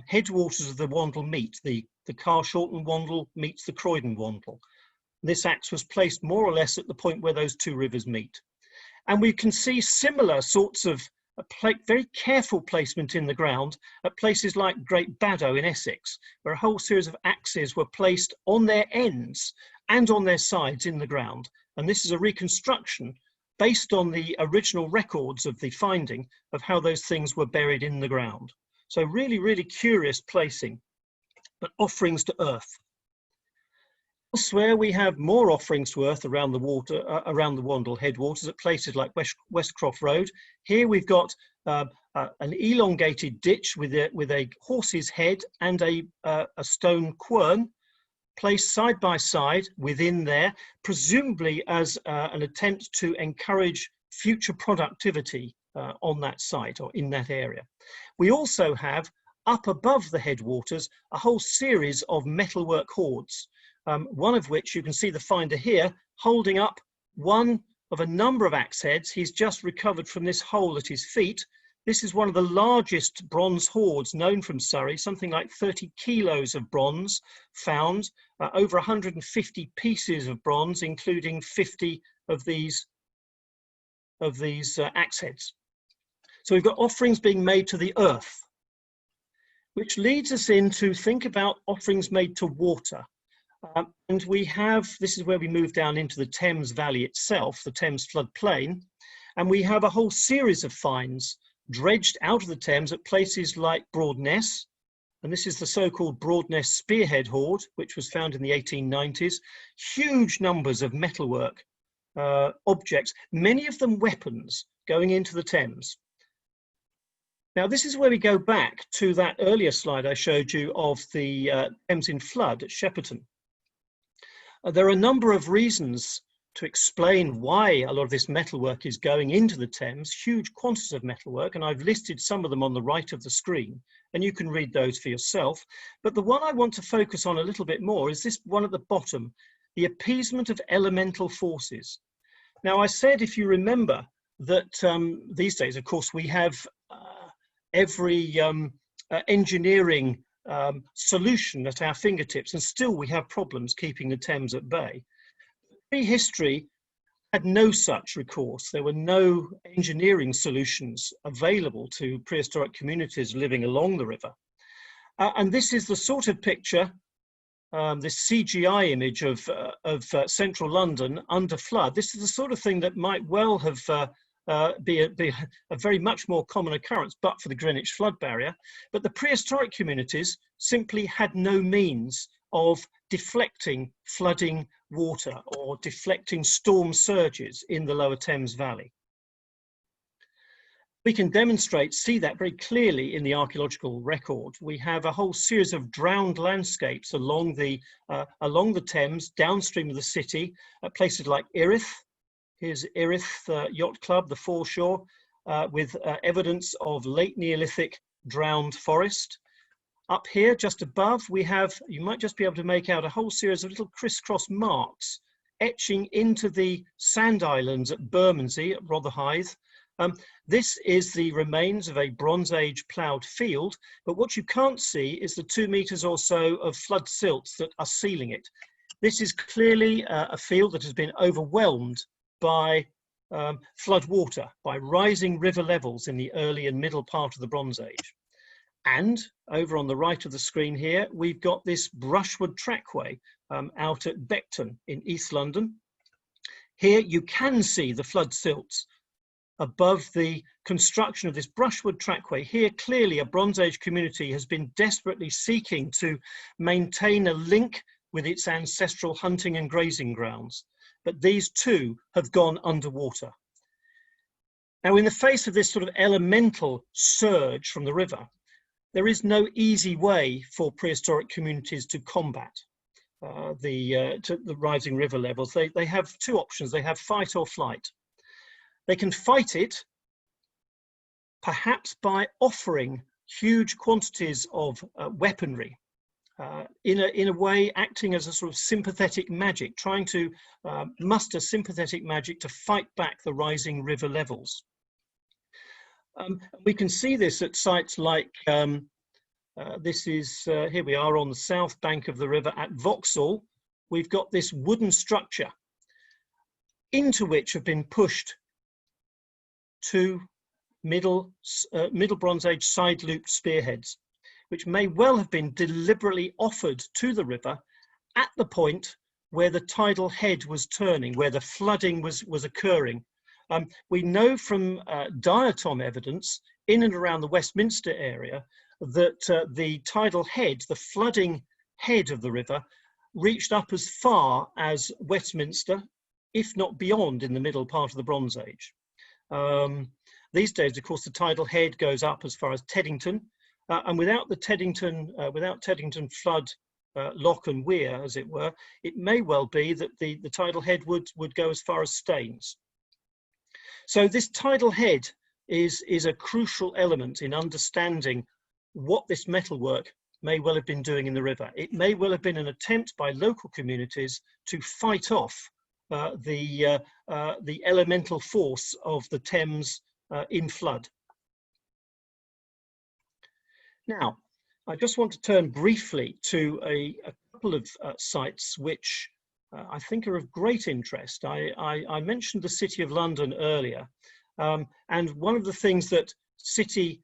headwaters of the Wandle meet. The Carshalton Wandle meets the Croydon Wandle. This axe was placed more or less at the point where those two rivers meet. And we can see similar sorts of very careful placement in the ground at places like Great Baddow in Essex, where a whole series of axes were placed on their ends and on their sides in the ground. And this is a reconstruction based on the original records of the finding of how those things were buried in the ground. So really, really curious placing, but offerings to earth. Elsewhere, we have more offerings to earth around the Wandle headwaters at places like Westcroft Road. Here we've got an elongated ditch with a horse's head and a stone quern placed side by side within there, presumably as an attempt to encourage future productivity on that site or in that area. We also have, up above the headwaters, a whole series of metalwork hoards, one of which you can see the finder here holding up one of a number of axe heads. He's just recovered from this hole at his feet. This is one of the largest bronze hoards known from Surrey, something like 30 kilos of bronze found, over 150 pieces of bronze, including 50 of these axe heads. So we've got offerings being made to the earth, which leads us in to think about offerings made to water. And we have, this is where we move down into the Thames Valley itself, the Thames floodplain, and we have a whole series of finds dredged out of the Thames at places like Broadness, and this is the so-called Broadness spearhead hoard, which was found in the 1890s. Huge numbers of metalwork objects, many of them weapons, going into the Thames. Now, this is where we go back to that earlier slide I showed you of the Thames in flood at Shepperton. There are a number of reasons to explain why a lot of this metalwork is going into the Thames, huge quantities of metalwork, and I've listed some of them on the right of the screen, and you can read those for yourself. But the one I want to focus on a little bit more is this one at the bottom, the appeasement of elemental forces. Now, I said, if you remember, that these days, of course, we have every engineering solution at our fingertips, and still we have problems keeping the Thames at bay. Prehistory had no such recourse. There were no engineering solutions available to prehistoric communities living along the river. And this is the sort of picture, this CGI image of central London under flood. This is the sort of thing that might well have be a very much more common occurrence, but for the Greenwich flood barrier. But the prehistoric communities simply had no means of deflecting flooding water or deflecting storm surges in the lower Thames Valley. We can see that very clearly in the archaeological record. We have a whole series of drowned landscapes along the Thames, downstream of the city, at places like Erith. Here's Erith Yacht Club, the foreshore, with evidence of late Neolithic drowned forest. Up here, just above, we have, you might just be able to make out a whole series of little crisscross marks etching into the sand islands at Bermondsey, at Rotherhithe. This is the remains of a Bronze Age ploughed field, but what you can't see is the 2 meters or so of flood silts that are sealing it. This is clearly a field that has been overwhelmed by flood water, by rising river levels in the early and middle part of the Bronze Age. And over on the right of the screen here, we've got this brushwood trackway out at Beckton in East London. Here you can see the flood silts above the construction of this brushwood trackway. Here, clearly a Bronze Age community has been desperately seeking to maintain a link with its ancestral hunting and grazing grounds. But these too have gone underwater. Now, in the face of this sort of elemental surge from the river, there is no easy way for prehistoric communities to combat the rising river levels. They have two options. They have fight or flight. They can fight it perhaps by offering huge quantities of weaponry, in a way acting as a sort of sympathetic magic, trying to muster sympathetic magic to fight back the rising river levels. We can see this at sites like, this is, here we are on the south bank of the river at Vauxhall. We've got this wooden structure into which have been pushed two middle Bronze Age side looped spearheads, which may well have been deliberately offered to the river at the point where the tidal head was turning, where the flooding was occurring. We know from diatom evidence in and around the Westminster area that the tidal head, the flooding head of the river, reached up as far as Westminster, if not beyond, in the middle part of the Bronze Age. These days, of course, the tidal head goes up as far as Teddington, and without Teddington flood lock and weir, as it were, it may well be that the tidal head would go as far as Staines. So this tidal head is a crucial element in understanding what this metalwork may well have been doing in the river. It may well have been an attempt by local communities to fight off the elemental force of the Thames in flood. Now, I just want to turn briefly to a couple of sites which I think are of great interest. I mentioned the City of London earlier, and one of the things that city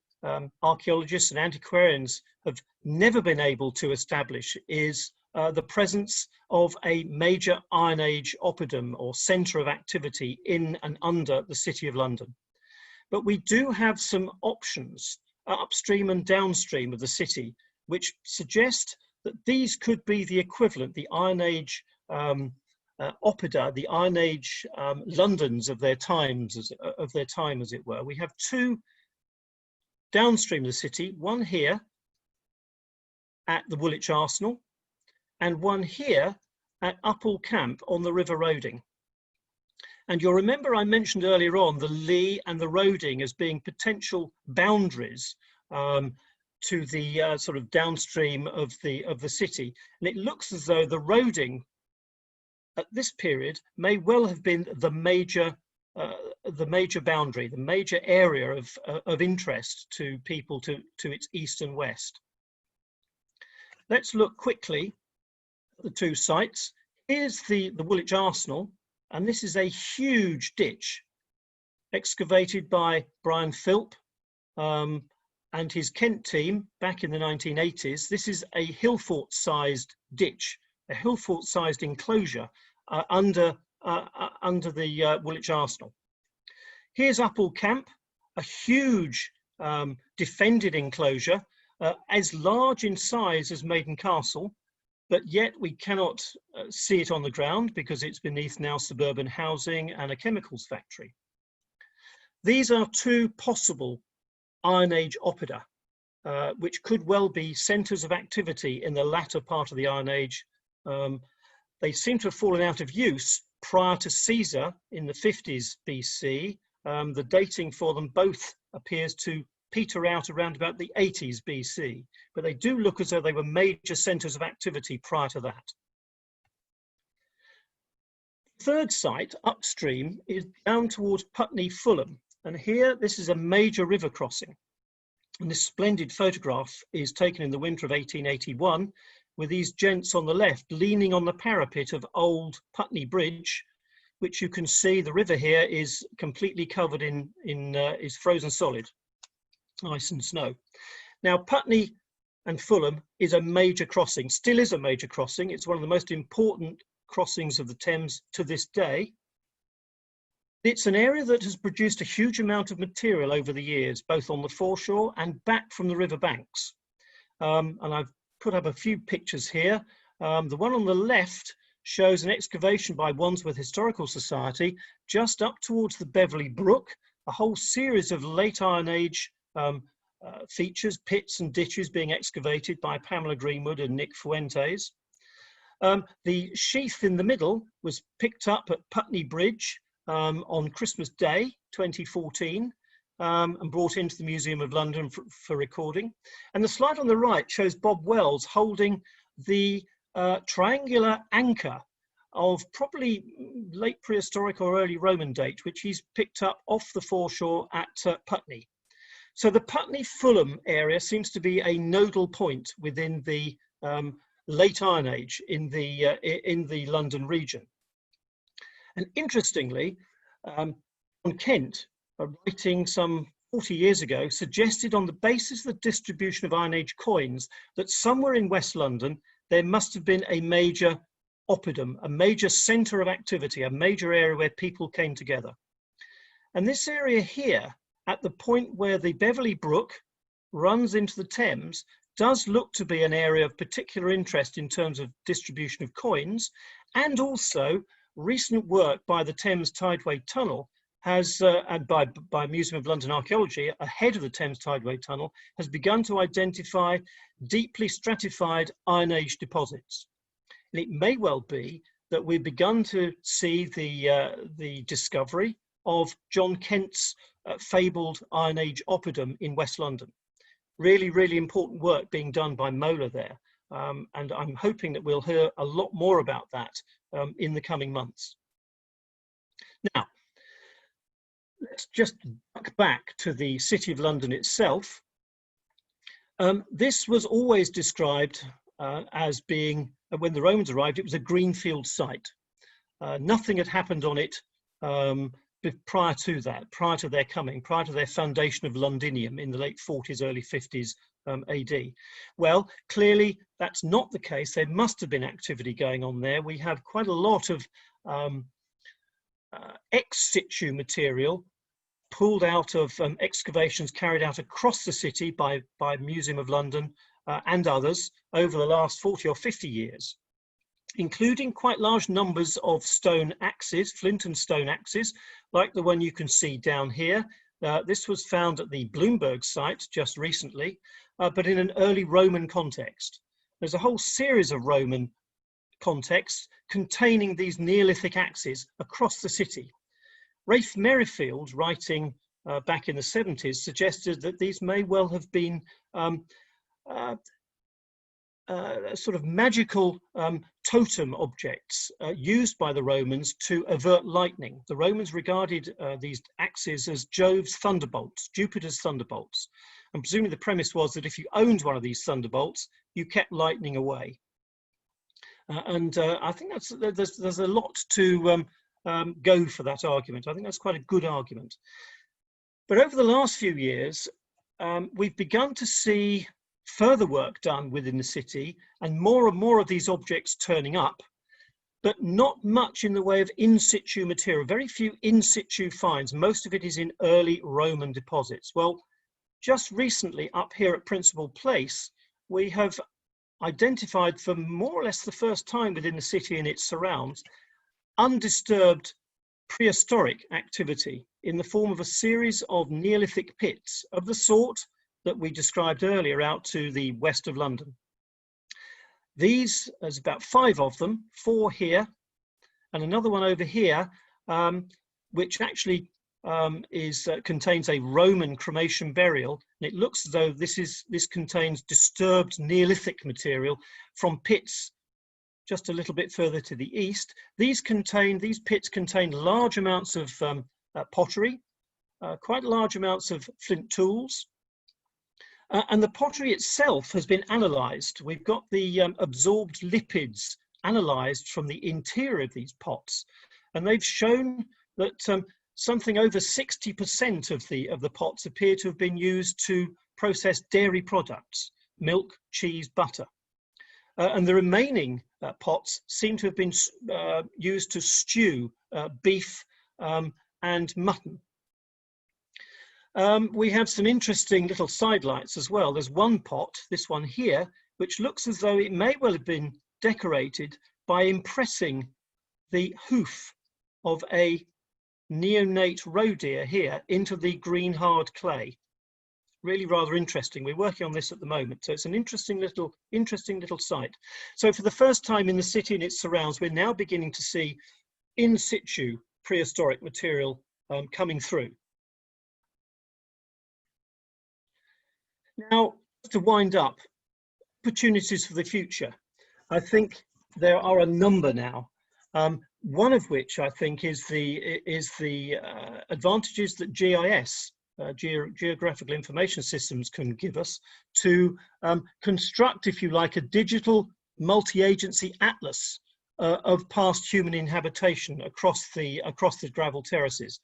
archaeologists and antiquarians have never been able to establish is the presence of a major Iron Age oppidum or centre of activity in and under the City of London. But we do have some options upstream and downstream of the city which suggest that these could be the equivalent, the Iron Age oppida, the Iron Age Londons of their times, as it were. We have two downstream of the city, one here at the Woolwich Arsenal, and one here at Uppall Camp on the River Roding. And you'll remember I mentioned earlier on the Lee and the Roding as being potential boundaries to the sort of downstream of the city. And it looks as though the Roding at this period may well have been the major boundary, the major area of interest to people to its east and west. Let's look quickly at the two sites. Here's the Woolwich Arsenal, and this is a huge ditch excavated by Brian Philp and his Kent team back in the 1980s. This is a Hillfort-sized ditch, a Hillfort-sized enclosure under the Woolwich Arsenal. Here's Uppal Camp, a huge defended enclosure, as large in size as Maiden Castle, but yet we cannot see it on the ground because it's beneath now suburban housing and a chemicals factory. These are two possible Iron Age oppida, which could well be centres of activity in the latter part of the Iron Age. They seem to have fallen out of use prior to Caesar in the 50s BC. The dating for them both appears to peter out around about the 80s BC, but they do look as though they were major centres of activity prior to that. Third site upstream is down towards Putney, Fulham, and here this is a major river crossing. And this splendid photograph is taken in the winter of 1881 with these gents on the left leaning on the parapet of old Putney Bridge, which you can see the river here is completely covered is frozen solid, ice and snow. Now Putney and Fulham is a major crossing, still is a major crossing. It's one of the most important crossings of the Thames to this day. It's an area that has produced a huge amount of material over the years, both on the foreshore and back from the river banks. And I've put up a few pictures here. The one on the left shows an excavation by Wandsworth Historical Society just up towards the Beverley Brook, a whole series of late Iron Age features, pits and ditches being excavated by Pamela Greenwood and Nick Fuentes. The sheath in the middle was picked up at Putney Bridge on Christmas Day 2014 and brought into the Museum of London for recording. And the slide on the right shows Bob Wells holding the triangular anchor of probably late prehistoric or early Roman date, which he's picked up off the foreshore at Putney. So the Putney-Fulham area seems to be a nodal point within the late Iron Age in the London region. And interestingly, Jon Kent, writing some 40 years ago, suggested on the basis of the distribution of Iron Age coins that somewhere in West London there must have been a major oppidum, a major centre of activity, a major area where people came together. And this area here, at the point where the Beverley Brook runs into the Thames, does look to be an area of particular interest in terms of distribution of coins, and also recent work by the Thames Tideway Tunnel has, and by Museum of London Archaeology, ahead of the Thames Tideway Tunnel, has begun to identify deeply stratified Iron Age deposits. And it may well be that we've begun to see the discovery of Jon Kent's fabled Iron Age oppidum in West London. Really, really important work being done by Mola there. And I'm hoping that we'll hear a lot more about that in the coming months. Now, let's just duck back to the City of London itself. This was always described as being, when the Romans arrived, it was a greenfield site. Nothing had happened on it prior to that, prior to their coming, prior to their foundation of Londinium in the late 40s, early 50s AD. Well, clearly that's not the case. There must have been activity going on there. We have quite a lot of ex situ material pulled out of excavations carried out across the city by Museum of London and others over the last 40 or 50 years, including quite large numbers of stone axes, flint and stone axes, like the one you can see down here. This was found at the Bloomberg site just recently, but in an early Roman context. There's a whole series of Roman contexts containing these Neolithic axes across the city. Ralph Merrifield, writing back in the 70s, suggested that these may well have been sort of magical totem objects used by the Romans to avert lightning. The Romans regarded these axes as Jove's thunderbolts, Jupiter's thunderbolts. And presumably the premise was that if you owned one of these thunderbolts, you kept lightning away. I think there's a lot to go for that argument. I think that's quite a good argument. But over the last few years, we've begun to see further work done within the city and more of these objects turning up. but not much in the way of in situ material, very few in situ finds. Most of it is in early Roman deposits. Well, just recently up here at Principal Place, we have identified for more or less the first time within the city and its surrounds, undisturbed prehistoric activity in the form of a series of Neolithic pits of the sort that we described earlier out to the west of London. These, there's about 5 of them, 4 here and another one over here, which actually contains a Roman cremation burial. And it looks as though this contains disturbed Neolithic material from pits just a little bit further to the east. These pits contain large amounts of pottery, quite large amounts of flint tools. And the pottery itself has been analysed. We've got the absorbed lipids analysed from the interior of these pots. And they've shown that something over 60% of the pots appear to have been used to process dairy products, milk, cheese, butter. And the remaining pots seem to have been used to stew beef and mutton. We have some interesting little sidelights as well. There's one pot, this one here, which looks as though it may well have been decorated by impressing the hoof of a neonate roe deer here into the green hard clay. Really rather interesting. We're working on this at the moment, so it's an interesting little site. So for the first time in the city and its surrounds, we're now beginning to see in situ prehistoric material coming through. Now, to wind up, opportunities for the future. I think there are a number now. One of which I think is the advantages that GIS, Geographical Information Systems, can give us to construct, if you like, a digital multi-agency atlas of past human inhabitation across the gravel terraces.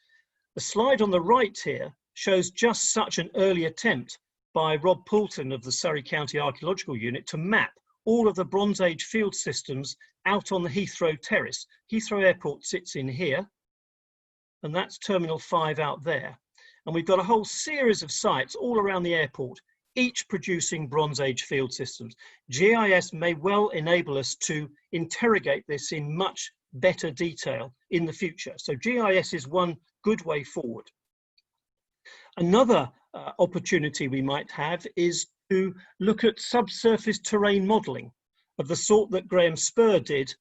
The slide on the right here shows just such an early attempt by Rob Poulton of the Surrey County Archaeological Unit to map all of the Bronze Age field systems out on the Heathrow terrace. Heathrow Airport sits in here, and that's Terminal 5 out there. And we've got a whole series of sites all around the airport, each producing Bronze Age field systems. GIS may well enable us to interrogate this in much better detail in the future. So GIS is one good way forward. Another opportunity we might have is to look at subsurface terrain modelling of the sort that Graham Spur did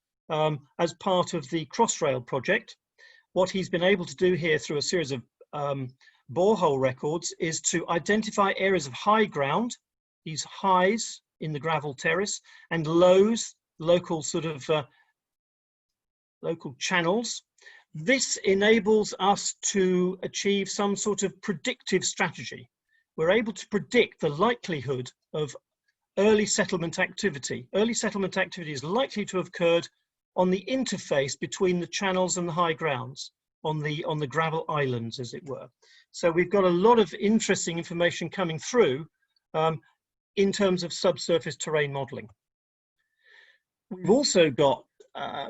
as part of the Crossrail project. What he's been able to do here through a series of borehole records is to identify areas of high ground, these highs in the gravel terrace, and lows, local channels. This enables us to achieve some sort of predictive strategy. We're able to predict the likelihood of early settlement activity. Early settlement activity is likely to have occurred on the interface between the channels and the high grounds, on the gravel islands, as it were. So we've got a lot of interesting information coming through in terms of subsurface terrain modelling. We've also got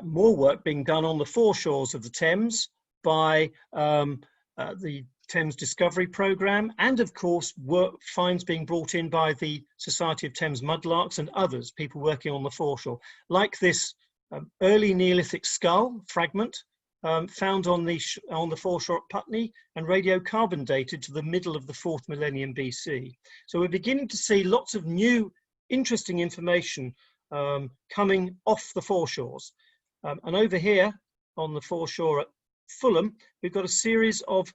more work being done on the foreshores of the Thames by the Thames Discovery Programme, and of course finds being brought in by the Society of Thames Mudlarks and others, people working on the foreshore, like this early Neolithic skull fragment found on the foreshore at Putney and radiocarbon dated to the middle of the 4th millennium BC. So we're beginning to see lots of new interesting information coming off the foreshores. And over here on the foreshore at Fulham, we've got a series of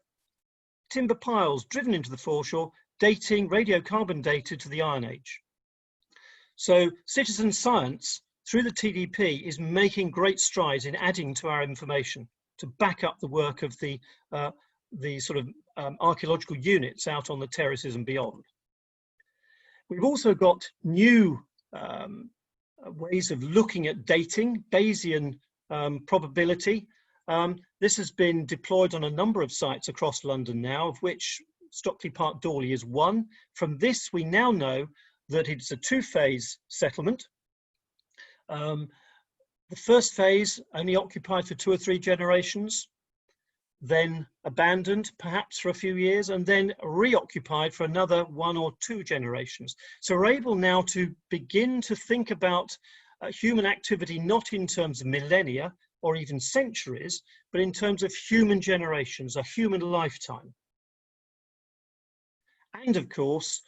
timber piles driven into the foreshore, radiocarbon dated to the Iron Age. So citizen science through the TDP is making great strides in adding to our information to back up the work of the archaeological units out on the terraces and beyond. We've also got new ways of looking at dating, Bayesian probability. This has been deployed on a number of sites across London now, of which Stockley Park Dawley is one. From this, we now know that it's a 2-phase settlement. The first phase only occupied for 2 or 3 generations, then abandoned perhaps for a few years, and then reoccupied for another 1 or 2 generations. So we're able now to begin to think about human activity not in terms of millennia or even centuries, but in terms of human generations, a human lifetime. And of course,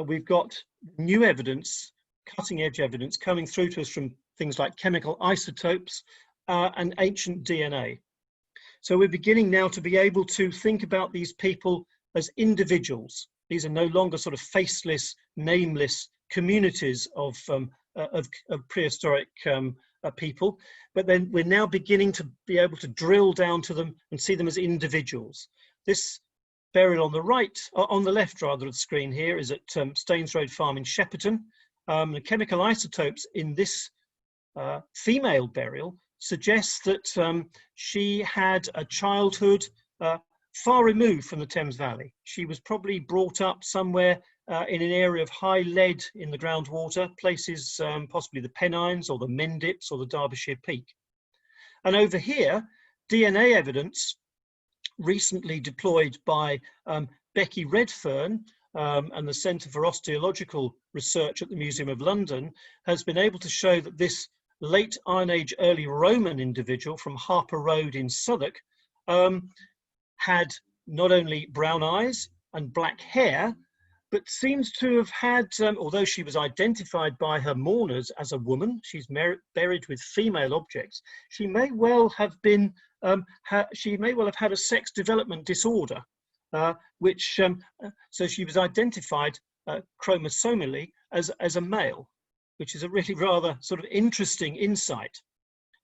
we've got new evidence, cutting edge evidence coming through to us from things like chemical isotopes and ancient DNA. So we're beginning now to be able to think about these people as individuals. These are no longer sort of faceless, nameless communities of prehistoric people, but then we're now beginning to be able to drill down to them and see them as individuals. This burial on the right, on the left rather of the screen here, is at Staines Road Farm in Shepperton. The chemical isotopes in this female burial suggests that she had a childhood far removed from the Thames Valley. She was probably brought up somewhere in an area of high lead in the groundwater, places possibly the Pennines or the Mendips or the Derbyshire Peak. And over here, DNA evidence recently deployed by Becky Redfern and the Centre for Osteological Research at the Museum of London has been able to show that this late Iron Age, early Roman individual from Harper Road in Southwark had not only brown eyes and black hair, but seems to have had, although she was identified by her mourners as a woman, she's buried with female objects, she may well have been, she may well have had a sex development disorder, so she was identified chromosomally as a male, which is a really rather sort of interesting insight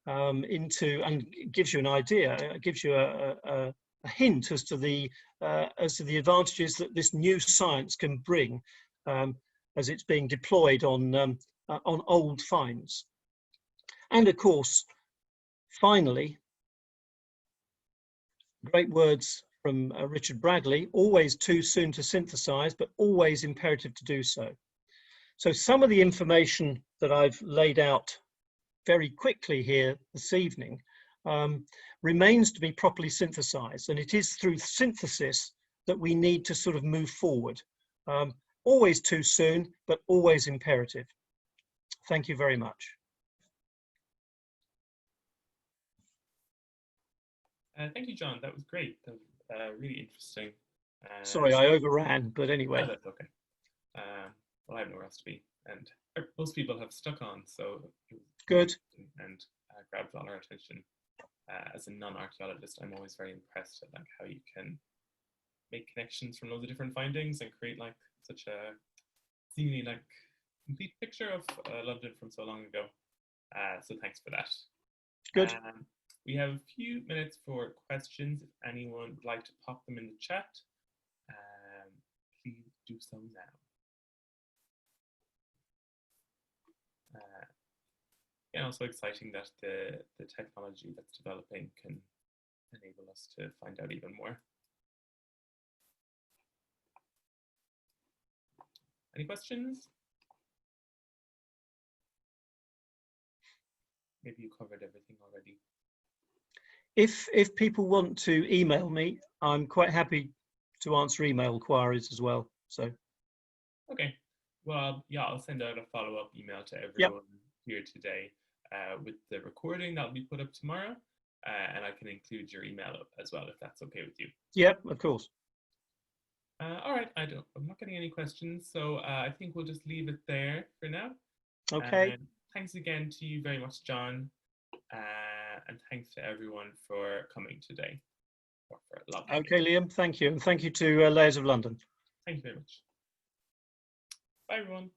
into, and gives you an idea, gives you a hint as to the advantages that this new science can bring as it's being deployed on old finds. And of course, finally, great words from Richard Bradley: always too soon to synthesize, but always imperative to do so. So some of the information that I've laid out very quickly here this evening remains to be properly synthesized, and it is through synthesis that we need to sort of move forward. Always too soon, but always imperative. Thank you very much. Thank you, John. That was great. That was really interesting. Sorry, I overran, but anyway. No, that's okay. Well, I have nowhere else to be, and most people have stuck on, so good. And grabbed all our attention. As a non-archaeologist, I'm always very impressed at like how you can make connections from loads of different findings and create like such a seemingly like complete picture of London from so long ago. So thanks for that. Good. We have a few minutes for questions. If anyone would like to pop them in the chat, please do so now. And also exciting that the technology that's developing can enable us to find out even more. Any questions? Maybe you covered everything already. If people want to email me, I'm quite happy to answer email inquiries as well. So. Okay. Well, yeah, I'll send out a follow-up email to everyone here today with the recording that'll be put up tomorrow, and I can include your email as well if that's okay with you. Yep, of course. All right, I'm not getting any questions, so I think we'll just leave it there for now. Okay. Thanks again to you very much, John, and thanks to everyone for coming today. Okay, Liam, thank you, and thank you to Layers of London. Thank you very much. Bye, everyone.